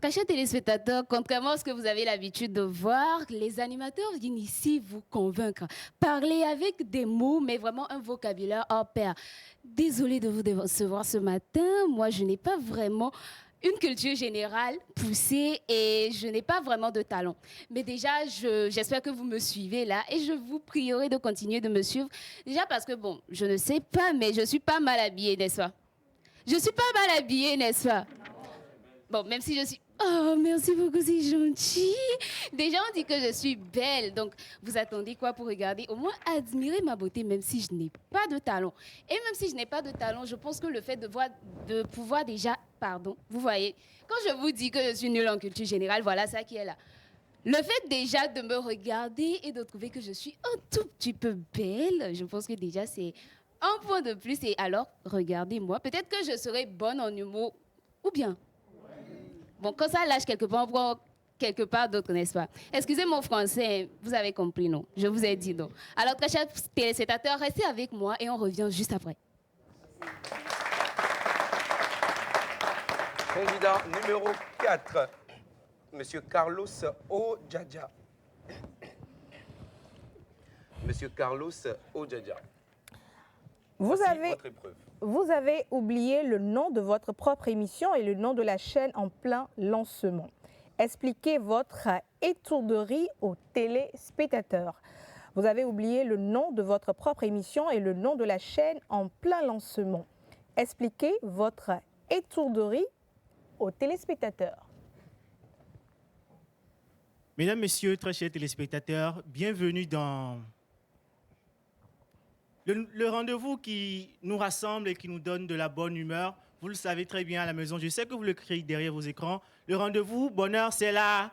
Chers téléspectateurs, contrairement à ce que vous avez l'habitude de voir, les animateurs viennent ici vous convaincre. Parler avec des mots, mais vraiment un vocabulaire hors pair. Désolée de vous décevoir ce matin. Moi, je n'ai pas vraiment une culture générale poussée et je n'ai pas vraiment de talent. Mais déjà, j'espère que vous me suivez là et je vous prierai de continuer de me suivre. Déjà parce que, bon, je ne sais pas, mais je suis pas mal habillée, n'est-ce pas? Je suis pas mal habillée, n'est-ce pas? Bon, même si je suis... Oh, merci beaucoup, c'est gentil. Déjà, on dit que je suis belle. Donc, vous attendez quoi pour regarder? Au moins, admirer ma beauté, même si je n'ai pas de talent. Et même si je n'ai pas de talent, je pense que le fait de pouvoir déjà... Pardon, vous voyez, quand je vous dis que je suis nulle en culture générale, voilà ça qui est là. Le fait déjà de me regarder et de trouver que je suis un tout petit peu belle, je pense que déjà, c'est un point de plus. Et alors, regardez-moi. Peut-être que je serai bonne en humour, ou bien... Bon, quand ça lâche quelque part, on prend quelque part d'autre, n'est-ce pas? Excusez mon français, vous avez compris, non? Je vous ai dit non. Alors, très chers téléspectateurs, restez avec moi et on revient juste après. Candidat numéro 4, Monsieur Carlos Ojadja. Monsieur Carlos Ojadja. Voici votre épreuve. Vous avez oublié le nom de votre propre émission et le nom de la chaîne en plein lancement. Expliquez votre étourderie aux téléspectateurs. Vous avez oublié le nom de votre propre émission et le nom de la chaîne en plein lancement. Expliquez votre étourderie aux téléspectateurs. Mesdames, Messieurs, très chers téléspectateurs, bienvenue dans le rendez-vous qui nous rassemble et qui nous donne de la bonne humeur. Vous le savez très bien à la maison, je sais que vous le criez derrière vos écrans. Le rendez-vous, bonheur, c'est là.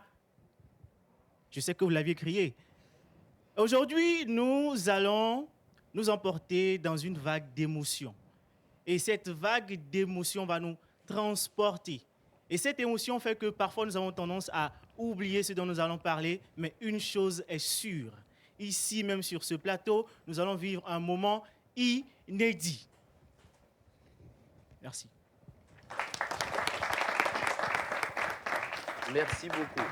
Je sais que vous l'aviez crié. Aujourd'hui, nous allons nous emporter dans une vague d'émotions. Et cette vague d'émotions va nous transporter. Et cette émotion fait que parfois nous avons tendance à oublier ce dont nous allons parler, mais une chose est sûre. Ici, même sur ce plateau, nous allons vivre un moment inédit. Merci. Merci beaucoup.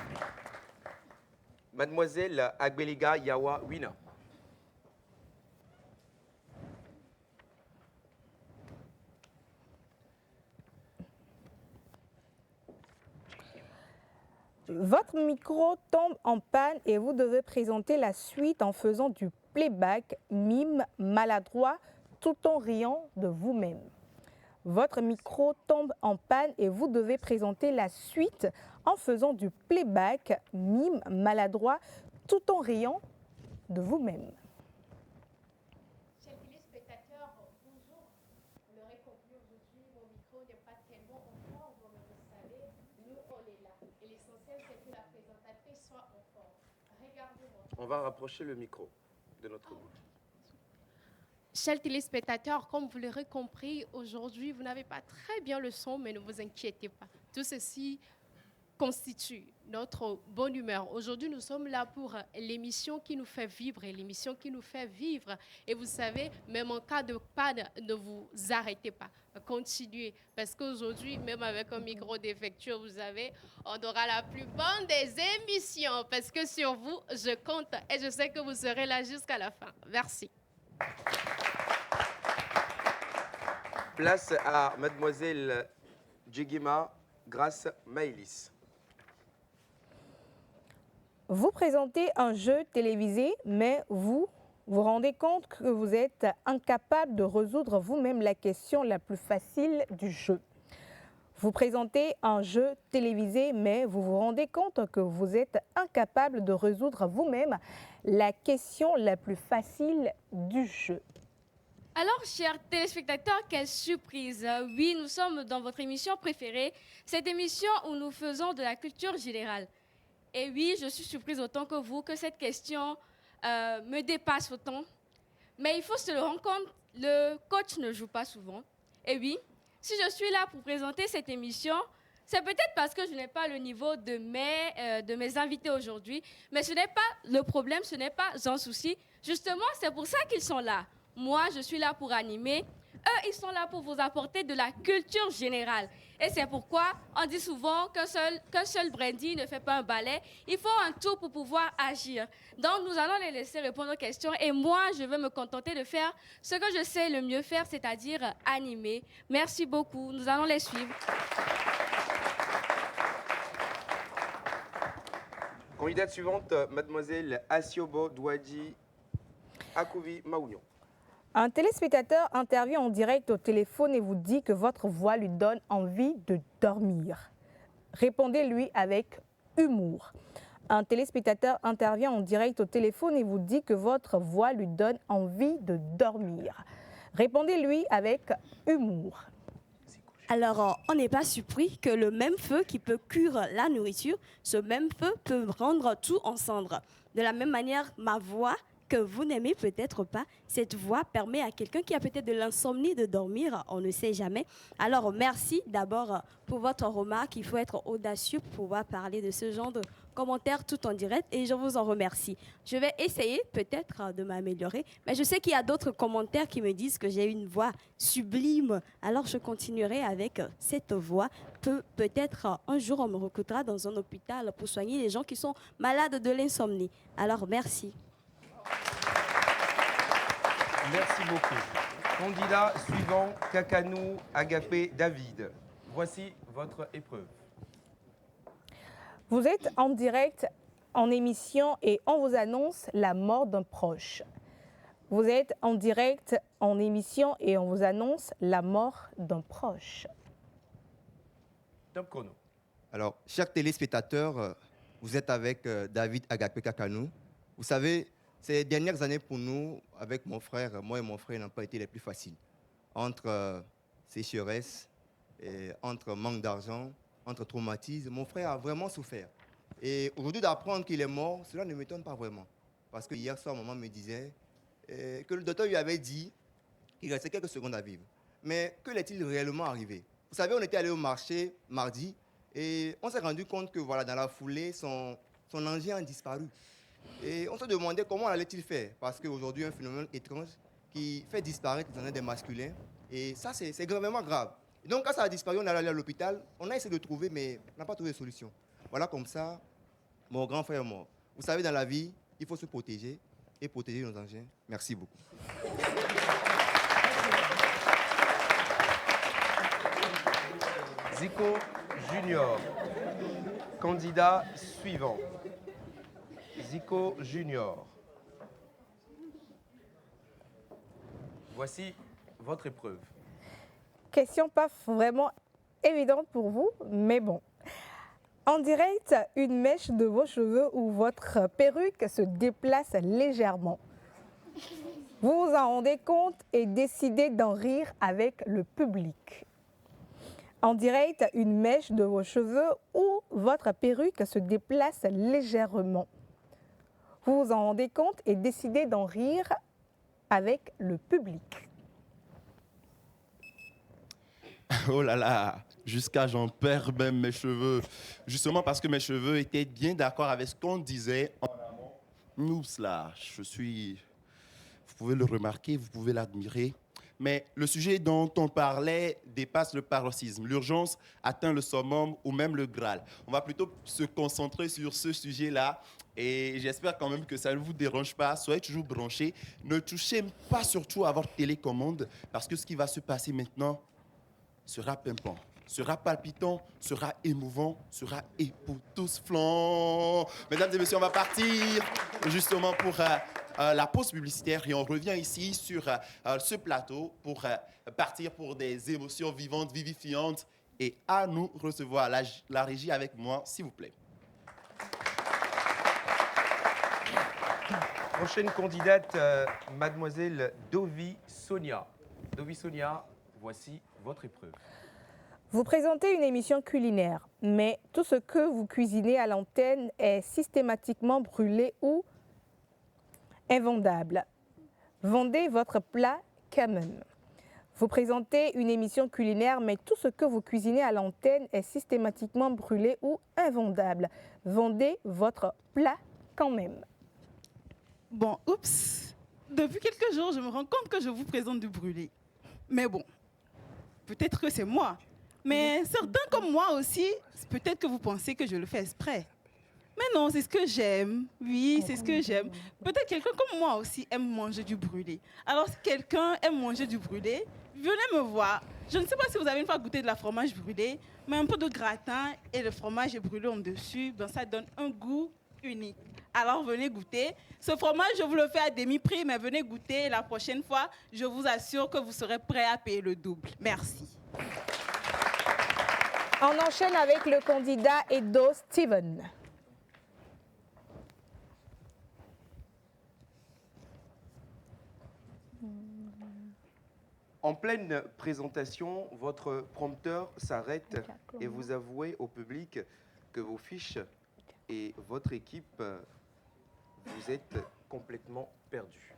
Mademoiselle Agbeliga Yawa Wina. Votre micro tombe en panne et vous devez présenter la suite en faisant du playback, mime maladroit, tout en riant de vous-même. Votre micro tombe en panne et vous devez présenter la suite en faisant du playback, mime maladroit, tout en riant de vous-même. Chers téléspectateurs, bonjour. Vous l'aurez compris, aujourd'hui, mon micro n'est pas tellement en forme, comme vous le savez. Nous, on est là. Et l'essentiel, c'est que la présentatrice soit en forme. Regardez-moi. On va rapprocher le micro de notre bouche. Chers téléspectateurs, comme vous l'aurez compris, aujourd'hui, vous n'avez pas très bien le son, mais ne vous inquiétez pas. Tout ceci constitue notre bonne humeur. Aujourd'hui, nous sommes là pour l'émission qui nous fait vibrer, l'émission qui nous fait vivre. Et vous savez, même en cas de panne, ne vous arrêtez pas. Continuez. Parce qu'aujourd'hui, même avec un micro défectueux, vous savez, on aura la plus bonne des émissions. Parce que sur vous, je compte et je sais que vous serez là jusqu'à la fin. Merci. Place à Mademoiselle Djigima Grace Maïlis. Vous présentez un jeu télévisé, mais vous vous rendez compte que vous êtes incapable de résoudre vous-même la question la plus facile du jeu. Vous présentez un jeu télévisé, mais vous vous rendez compte que vous êtes incapable de résoudre vous-même la question la plus facile du jeu. Alors, chers téléspectateurs, quelle surprise! Oui, nous sommes dans votre émission préférée, cette émission où nous faisons de la culture générale. Et oui, je suis surprise autant que vous que cette question me dépasse autant. Mais il faut se le rendre compte, le coach ne joue pas souvent. Et oui, si je suis là pour présenter cette émission, c'est peut-être parce que je n'ai pas le niveau de mes invités aujourd'hui. Mais ce n'est pas le problème, ce n'est pas un souci. Justement, c'est pour ça qu'ils sont là. Moi, je suis là pour animer. Eux, ils sont là pour vous apporter de la culture générale. Et c'est pourquoi on dit souvent qu'un seul brandy ne fait pas un ballet. Il faut un tout pour pouvoir agir. Donc, nous allons les laisser répondre aux questions. Et moi, je vais me contenter de faire ce que je sais le mieux faire, c'est-à-dire animer. Merci beaucoup. Nous allons les suivre. Candidate suivante, Mademoiselle Asiobo Douadji Akouvi Maounion. Un téléspectateur intervient en direct au téléphone et vous dit que votre voix lui donne envie de dormir. Répondez-lui avec humour. Un téléspectateur intervient en direct au téléphone et vous dit que votre voix lui donne envie de dormir. Répondez-lui avec humour. Alors, on n'est pas surpris que le même feu qui peut cuire la nourriture, ce même feu peut rendre tout en cendres. De la même manière, ma voix, que vous n'aimez peut-être pas, cette voix permet à quelqu'un qui a peut-être de l'insomnie de dormir, on ne sait jamais. Alors, merci d'abord pour votre remarque. Il faut être audacieux pour pouvoir parler de ce genre de commentaires tout en direct et je vous en remercie. Je vais essayer peut-être de m'améliorer, mais je sais qu'il y a d'autres commentaires qui me disent que j'ai une voix sublime. Alors, je continuerai avec cette voix. Peut-être un jour, on me recrutera dans un hôpital pour soigner les gens qui sont malades de l'insomnie. Alors, merci. Merci beaucoup. Candidat suivant, Kakanou Agapé David. Voici votre épreuve. Vous êtes en direct, en émission et on vous annonce la mort d'un proche. Vous êtes en direct, en émission et on vous annonce la mort d'un proche. Top chrono. Alors, chers téléspectateurs, vous êtes avec David Agapé Kakanou. Vous savez, ces dernières années pour nous, avec mon frère, moi et mon frère, n'ont pas été les plus faciles. Entre sécheresse, entre manque d'argent, entre traumatisme, mon frère a vraiment souffert. Et aujourd'hui, d'apprendre qu'il est mort, cela ne m'étonne pas vraiment. Parce que hier soir, maman me disait que le docteur lui avait dit qu'il restait quelques secondes à vivre. Mais que l'est-il réellement arrivé? Vous savez, on était allé au marché mardi et on s'est rendu compte que voilà, dans la foulée, son engin a disparu. Et on se demandait comment allait-il faire, parce qu'aujourd'hui, un phénomène étrange qui fait disparaître les engins des masculins. Et ça, c'est vraiment grave. Et donc, quand ça a disparu, on est allé à l'hôpital, on a essayé de trouver, mais on n'a pas trouvé de solution. Voilà, comme ça, mon grand frère est mort. Vous savez, dans la vie, il faut se protéger et protéger nos engins. Merci beaucoup. Zico Junior, candidat suivant. Zico Junior. Voici votre épreuve. Question pas vraiment évidente pour vous, mais bon. En direct, une mèche de vos cheveux ou votre perruque se déplace légèrement. Vous vous en rendez compte et décidez d'en rire avec le public. En direct, une mèche de vos cheveux ou votre perruque se déplace légèrement. Vous vous en rendez compte et décidez d'en rire avec le public. Oh là là, jusqu'à j'en perds même mes cheveux. Justement parce que mes cheveux étaient bien d'accord avec ce qu'on disait en amont. Nous, là, je suis... Vous pouvez le remarquer, vous pouvez l'admirer. Mais le sujet dont on parlait dépasse le paroxysme. L'urgence atteint le summum ou même le Graal. On va plutôt se concentrer sur ce sujet-là. Et j'espère quand même que ça ne vous dérange pas. Soyez toujours branchés. Ne touchez pas surtout à votre télécommande parce que ce qui va se passer maintenant sera pimpant, sera palpitant, sera émouvant, sera époustouflant. Mesdames et messieurs, on va partir justement pour la pause publicitaire et on revient ici sur ce plateau pour partir pour des émotions vivantes, vivifiantes et à nous recevoir la régie avec moi, s'il vous plaît. Prochaine candidate, mademoiselle Dovi Sonia. Dovi Sonia, voici votre épreuve. Vous présentez une émission culinaire, mais tout ce que vous cuisinez à l'antenne est systématiquement brûlé ou invendable. Vendez votre plat quand même. Vous présentez une émission culinaire, mais tout ce que vous cuisinez à l'antenne est systématiquement brûlé ou invendable. Vendez votre plat quand même. Bon, oups. Depuis quelques jours, je me rends compte que je vous présente du brûlé. Mais bon, peut-être que c'est moi. Mais certains comme moi aussi, peut-être que vous pensez que je le fais exprès. Mais non, c'est ce que j'aime. Oui, c'est ce que j'aime. Peut-être quelqu'un comme moi aussi aime manger du brûlé. Alors, si quelqu'un aime manger du brûlé, venez me voir. Je ne sais pas si vous avez une fois goûté de la fromage brûlé, mais un peu de gratin et le fromage est brûlé en dessus, ben ça donne un goût unique. Alors, venez goûter. Ce fromage, je vous le fais à demi-prix, mais venez goûter. La prochaine fois, je vous assure que vous serez prêts à payer le double. Merci. On enchaîne avec le candidat Edo Steven. En pleine présentation, votre prompteur s'arrête et vous avouez au public que vos fiches et votre équipe, vous êtes complètement perdus.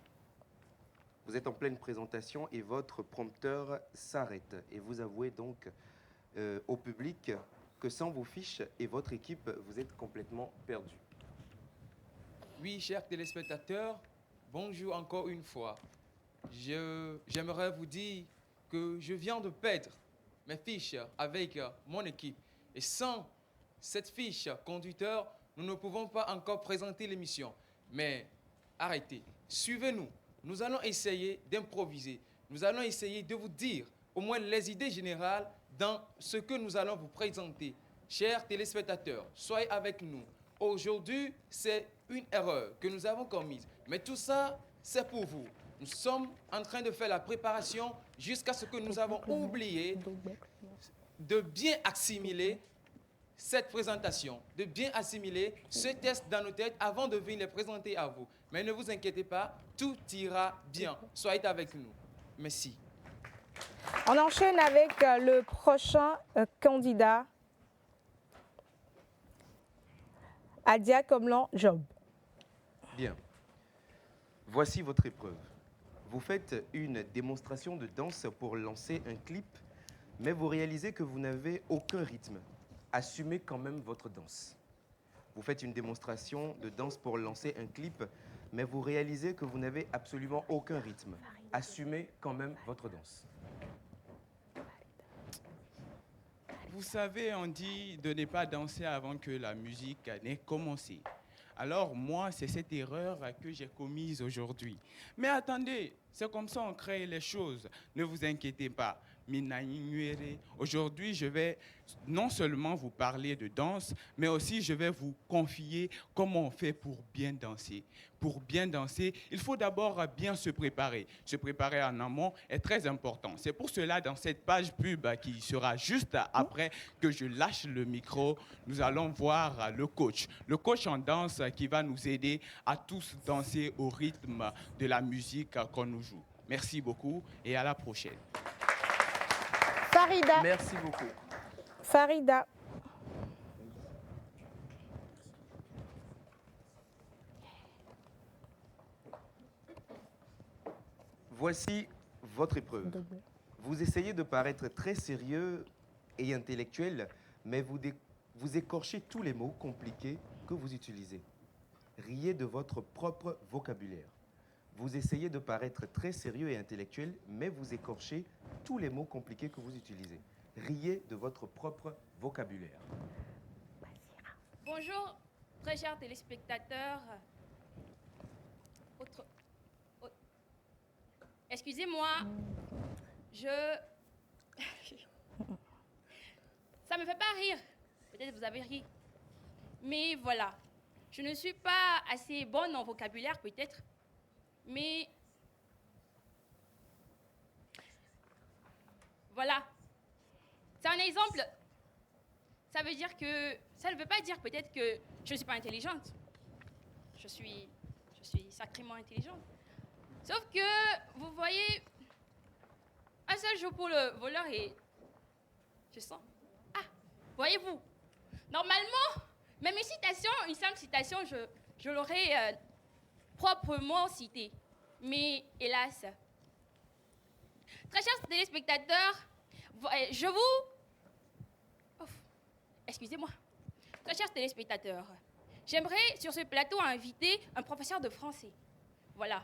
Vous êtes en pleine présentation et votre prompteur s'arrête et vous avouez donc au public que sans vos fiches et votre équipe, vous êtes complètement perdus. Oui, chers téléspectateurs, bonjour encore une fois. J'aimerais vous dire que je viens de perdre mes fiches avec mon équipe. Et sans cette fiche conducteur, nous ne pouvons pas encore présenter l'émission. Mais arrêtez, suivez-nous. Nous allons essayer d'improviser. Nous allons essayer de vous dire au moins les idées générales dans ce que nous allons vous présenter. Chers téléspectateurs, soyez avec nous. Aujourd'hui, c'est une erreur que nous avons commise. Mais tout ça, c'est pour vous. Nous sommes en train de faire la préparation jusqu'à ce que nous avons oublié de bien assimiler cette présentation, de bien assimiler ce test dans nos têtes avant de venir les présenter à vous. Mais ne vous inquiétez pas, tout ira bien. Soyez avec nous. Merci. On enchaîne avec le prochain candidat, Adia Komlan Job. Bien. Voici votre épreuve. Vous faites une démonstration de danse pour lancer un clip, mais vous réalisez que vous n'avez aucun rythme. Assumez quand même votre danse. Vous faites une démonstration de danse pour lancer un clip, mais vous réalisez que vous n'avez absolument aucun rythme. Assumez quand même votre danse. Vous savez, on dit de ne pas danser avant que la musique n'ait commencé. Alors moi, c'est cette erreur que j'ai commise aujourd'hui. Mais attendez, c'est comme ça on crée les choses. Ne vous inquiétez pas. Aujourd'hui, je vais non seulement vous parler de danse, mais aussi je vais vous confier comment on fait pour bien danser. Pour bien danser, il faut d'abord bien se préparer. Se préparer en amont est très important. C'est pour cela, dans cette page pub qui sera juste après que je lâche le micro, nous allons voir le coach. Le coach en danse qui va nous aider à tous danser au rythme de la musique qu'on nous joue. Merci beaucoup et à la prochaine. Farida. Merci beaucoup. Farida. Voici votre épreuve. Vous essayez de paraître très sérieux et intellectuel, mais vous écorchez tous les mots compliqués que vous utilisez. Riez de votre propre vocabulaire. Vous essayez de paraître très sérieux et intellectuel, mais vous écorchez tous les mots compliqués que vous utilisez. Riez de votre propre vocabulaire. Bonjour, très chers téléspectateurs. Excusez-moi, ça me fait pas rire. Peut-être que vous avez ri. Mais voilà, je ne suis pas assez bonne en vocabulaire peut-être. Mais voilà, c'est un exemple. Ça veut dire que, ça ne veut pas dire peut-être que je ne suis pas intelligente. Je suis sacrément intelligente. Sauf que, vous voyez, un seul jour pour le voleur et je sens. Ah, voyez-vous, normalement, même une simple citation, je l'aurais proprement citée. Mais hélas, très chers téléspectateurs, excusez-moi, très chers téléspectateurs, j'aimerais sur ce plateau inviter un professeur de français. Voilà.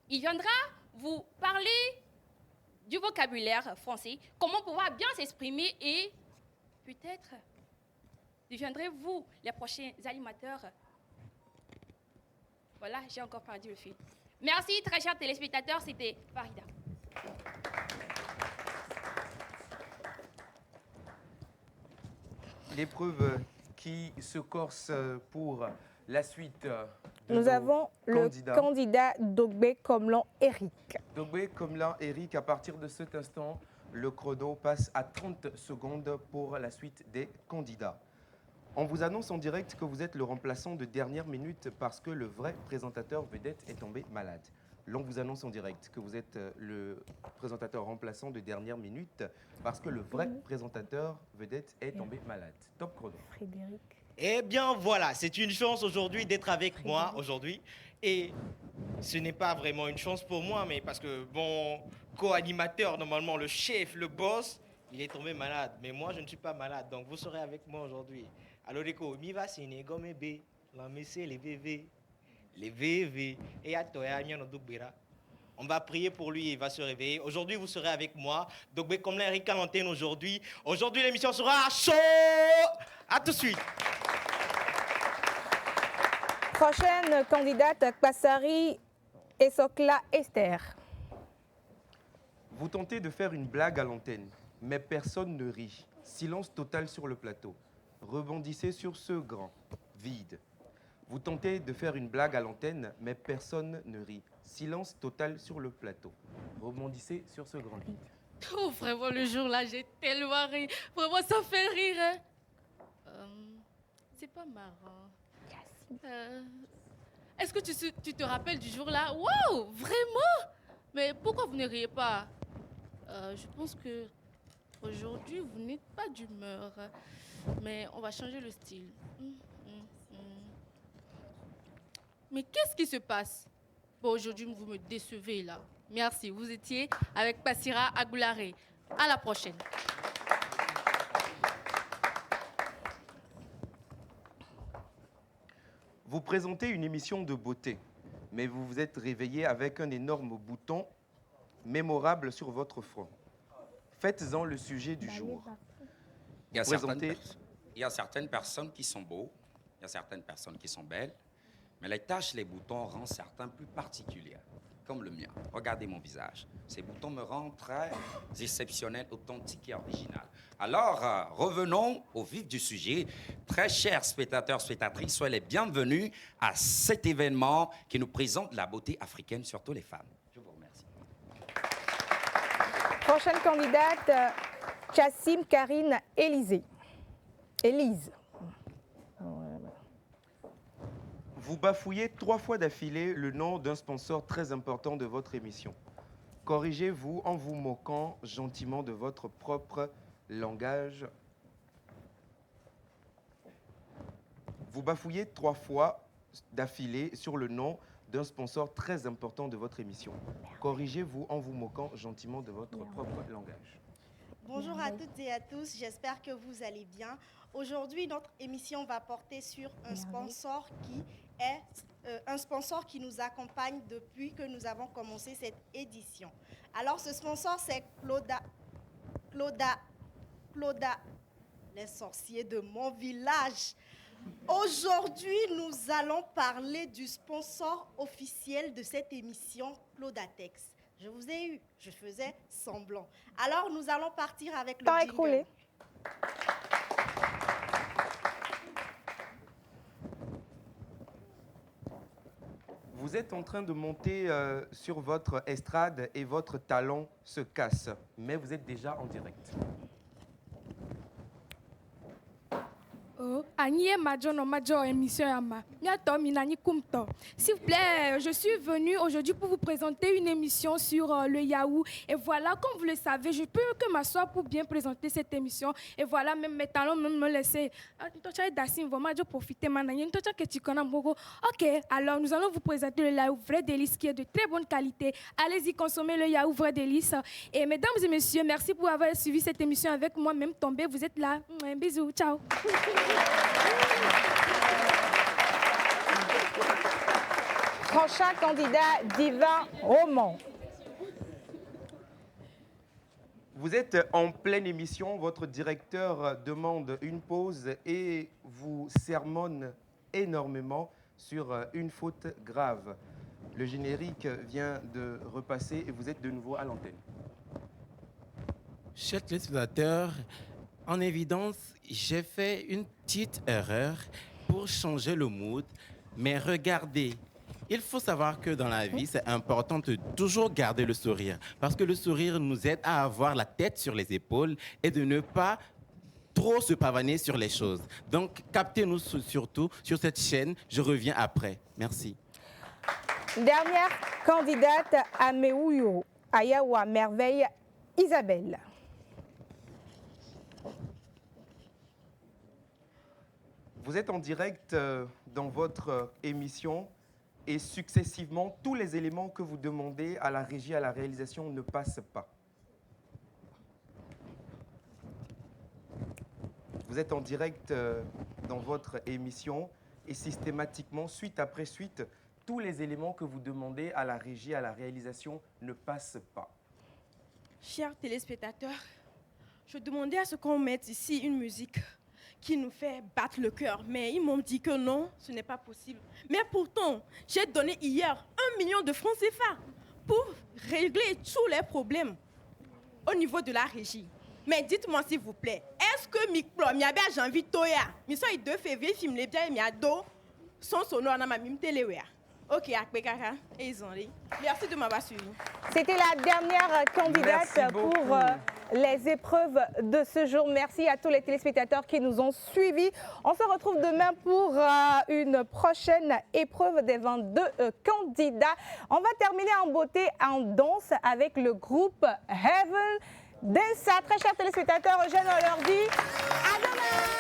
Il viendra vous parler du vocabulaire français, comment pouvoir bien s'exprimer et peut-être deviendrez-vous les prochains animateurs. Voilà, j'ai encore perdu le fil. Merci, très chers téléspectateurs, c'était Farida. L'épreuve qui se corse pour la suite de Nous avons le candidat Dogbe Komlan Eric. Dogbe Komlan Eric, à partir de cet instant, Le chrono passe à 30 secondes pour la suite des candidats. On vous annonce en direct que vous êtes le remplaçant de dernière minute parce que le vrai présentateur vedette est tombé malade. L'on vous annonce en direct que vous êtes le présentateur remplaçant de dernière minute parce que le vrai présentateur vedette est tombé malade. Top chrono. Frédéric. Eh bien voilà, c'est une chance aujourd'hui d'être avec moi aujourd'hui. Et ce n'est pas vraiment une chance pour moi, mais parce que mon co-animateur, normalement le chef, le boss, il est tombé malade. Mais moi, je ne suis pas malade, donc vous serez avec moi aujourd'hui. Alors, Rico, mi va signer comme B, la messe, les VV, les VV, et à toi, on va prier pour lui, il va se réveiller. Aujourd'hui, vous serez avec moi. Donc, comme l'Eric à l'antenne aujourd'hui, l'émission sera chaud. À tout de suite. Prochaine candidate, Passari Esokla Esther. Vous tentez de faire une blague à l'antenne, mais personne ne rit. Silence total sur le plateau. Rebondissez sur ce grand vide. Vous tentez de faire une blague à l'antenne, mais personne ne rit. Silence total sur le plateau. Rebondissez sur ce grand vide. Oh, vraiment, le jour-là, j'ai tellement ri. Vraiment, ça fait rire. Hein. C'est pas marrant. Est-ce que tu te rappelles du jour-là? Wow, vraiment? Mais pourquoi vous ne riez pas? Je pense que aujourd'hui, vous n'êtes pas d'humeur. Mais on va changer le style. Mais qu'est-ce qui se passe? Bon, aujourd'hui, vous me décevez là. Merci, vous étiez avec Passira Agoulare. À la prochaine. Vous présentez une émission de beauté, mais vous vous êtes réveillé avec un énorme bouton mémorable sur votre front. Faites-en le sujet du jour. Il y a certaines personnes qui sont beaux, il y a certaines personnes qui sont belles, mais les taches, les boutons rendent certains plus particuliers, comme le mien. Regardez mon visage. Ces boutons me rendent très exceptionnel, authentique et original. Alors, revenons au vif du sujet. Très chers spectateurs, spectatrices, soyez les bienvenus à cet événement qui nous présente la beauté africaine, surtout les femmes. Je vous remercie. Prochaine candidate, Chassim Karine Élise. Vous bafouillez 3 fois d'affilée le nom d'un sponsor très important de votre émission. Corrigez-vous en vous moquant gentiment de votre propre langage. Vous bafouillez 3 fois d'affilée sur le nom d'un sponsor très important de votre émission. Corrigez-vous en vous moquant gentiment de votre propre langage. Bonjour à toutes et à tous, j'espère que vous allez bien. Aujourd'hui, notre émission va porter sur un sponsor qui nous accompagne depuis que nous avons commencé cette édition. Alors, ce sponsor, c'est Clauda, les sorciers de mon village. Aujourd'hui, nous allons parler du sponsor officiel de cette émission, Claudatex. Je vous ai eu, je faisais semblant. Alors, nous allons partir avec le jingle. Écroulé. Vous êtes en train de monter sur votre estrade et votre talon se casse, mais vous êtes déjà en direct. S'il vous plaît, je suis venue aujourd'hui pour vous présenter une émission sur le Yahoo. Et voilà, comme vous le savez, je peux que m'asseoir pour bien présenter cette émission. Et voilà, même mes talons me laisser. Ok, alors nous allons vous présenter le Yahoo Vrai Délice qui est de très bonne qualité. Allez-y consommer le Yahoo Vrai Délice. Et mesdames et messieurs, merci pour avoir suivi cette émission avec moi, même tombé. Vous êtes là. Bisous, ciao. Prochain candidat, Divin Roman. Vous êtes en pleine émission, votre directeur demande une pause et vous sermonne énormément sur une faute grave. Le générique vient de repasser et vous êtes de nouveau à l'antenne. Chers téléspectateurs, en évidence, j'ai fait une petite erreur pour changer le mood, mais regardez, Il faut savoir que dans la vie, c'est important de toujours garder le sourire. Parce que le sourire nous aide à avoir la tête sur les épaules et de ne pas trop se pavaner sur les choses. Donc, captez-nous surtout sur cette chaîne. Je reviens après. Merci. Dernière candidate à Meouyo, Ayawa Merveille, Isabelle. Vous êtes en direct dans votre émission et successivement, tous les éléments que vous demandez à la régie, à la réalisation ne passent pas. Vous êtes en direct dans votre émission et systématiquement, suite après suite, tous les éléments que vous demandez à la régie, à la réalisation ne passent pas. Chers téléspectateurs, je demandais à ce qu'on mette ici une musique qui nous fait battre le cœur. Mais ils m'ont dit que non, ce n'est pas possible. Mais pourtant, j'ai donné hier 1 million de francs CFA pour régler tous les problèmes au niveau de la régie. Mais dites-moi s'il vous plaît, est-ce que Mikplo, Miabe a janvier Toya, Miso est 2 février, film les biens, Miado, son sonore na ma mime télé. Ok, Akbekaka, et ils ont dit. Merci de m'avoir suivi. C'était la dernière candidate pour les épreuves de ce jour. Merci à tous les téléspectateurs qui nous ont suivis. On se retrouve demain pour une prochaine épreuve des 22 candidats. On va terminer en beauté, en danse avec le groupe Heaven Dansa. Très chers téléspectateurs, Eugène, on leur dit à demain.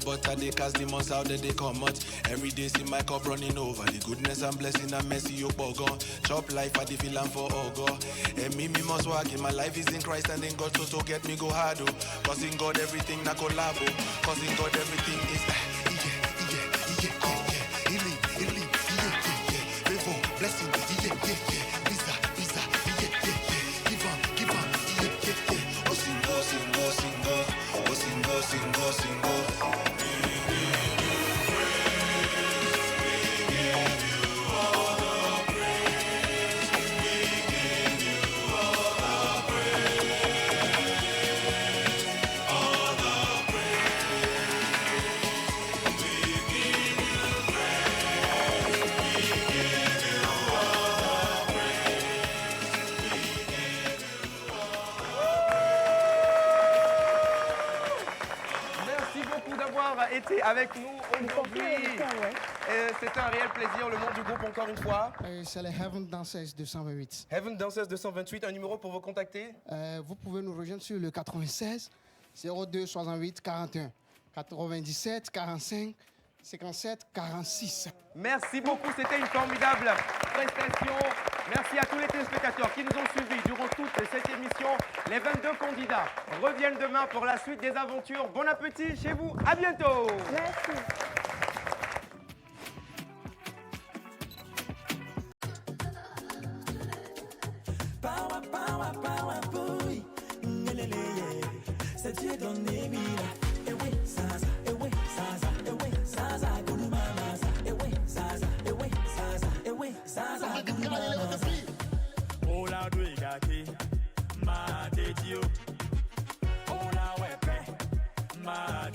But I dey cast demons out there, they come out. Every day see my cup running over. The goodness and blessing and mercy you bogon. Chop life I dey feel am for oh God. And me must walk in my life is in Christ and in God so get me go hard oh. Cause in God everything na collabo. Cause in God everything is healing, favor, blessing, visa, give on, oh single. Été avec nous aujourd'hui. C'est un réel plaisir. Le nom du groupe encore une fois. C'est les Heaven Dancers 228. Heaven Dancers 228, un numéro pour vous contacter. Vous pouvez nous rejoindre sur le 96 02 68 41 97 45 57 46. Merci beaucoup, c'était une formidable prestation. Merci à tous les téléspectateurs qui nous ont suivis durant toute cette émission. Les 22 candidats reviennent demain pour la suite des aventures. Bon appétit chez vous, à bientôt. Merci. Ma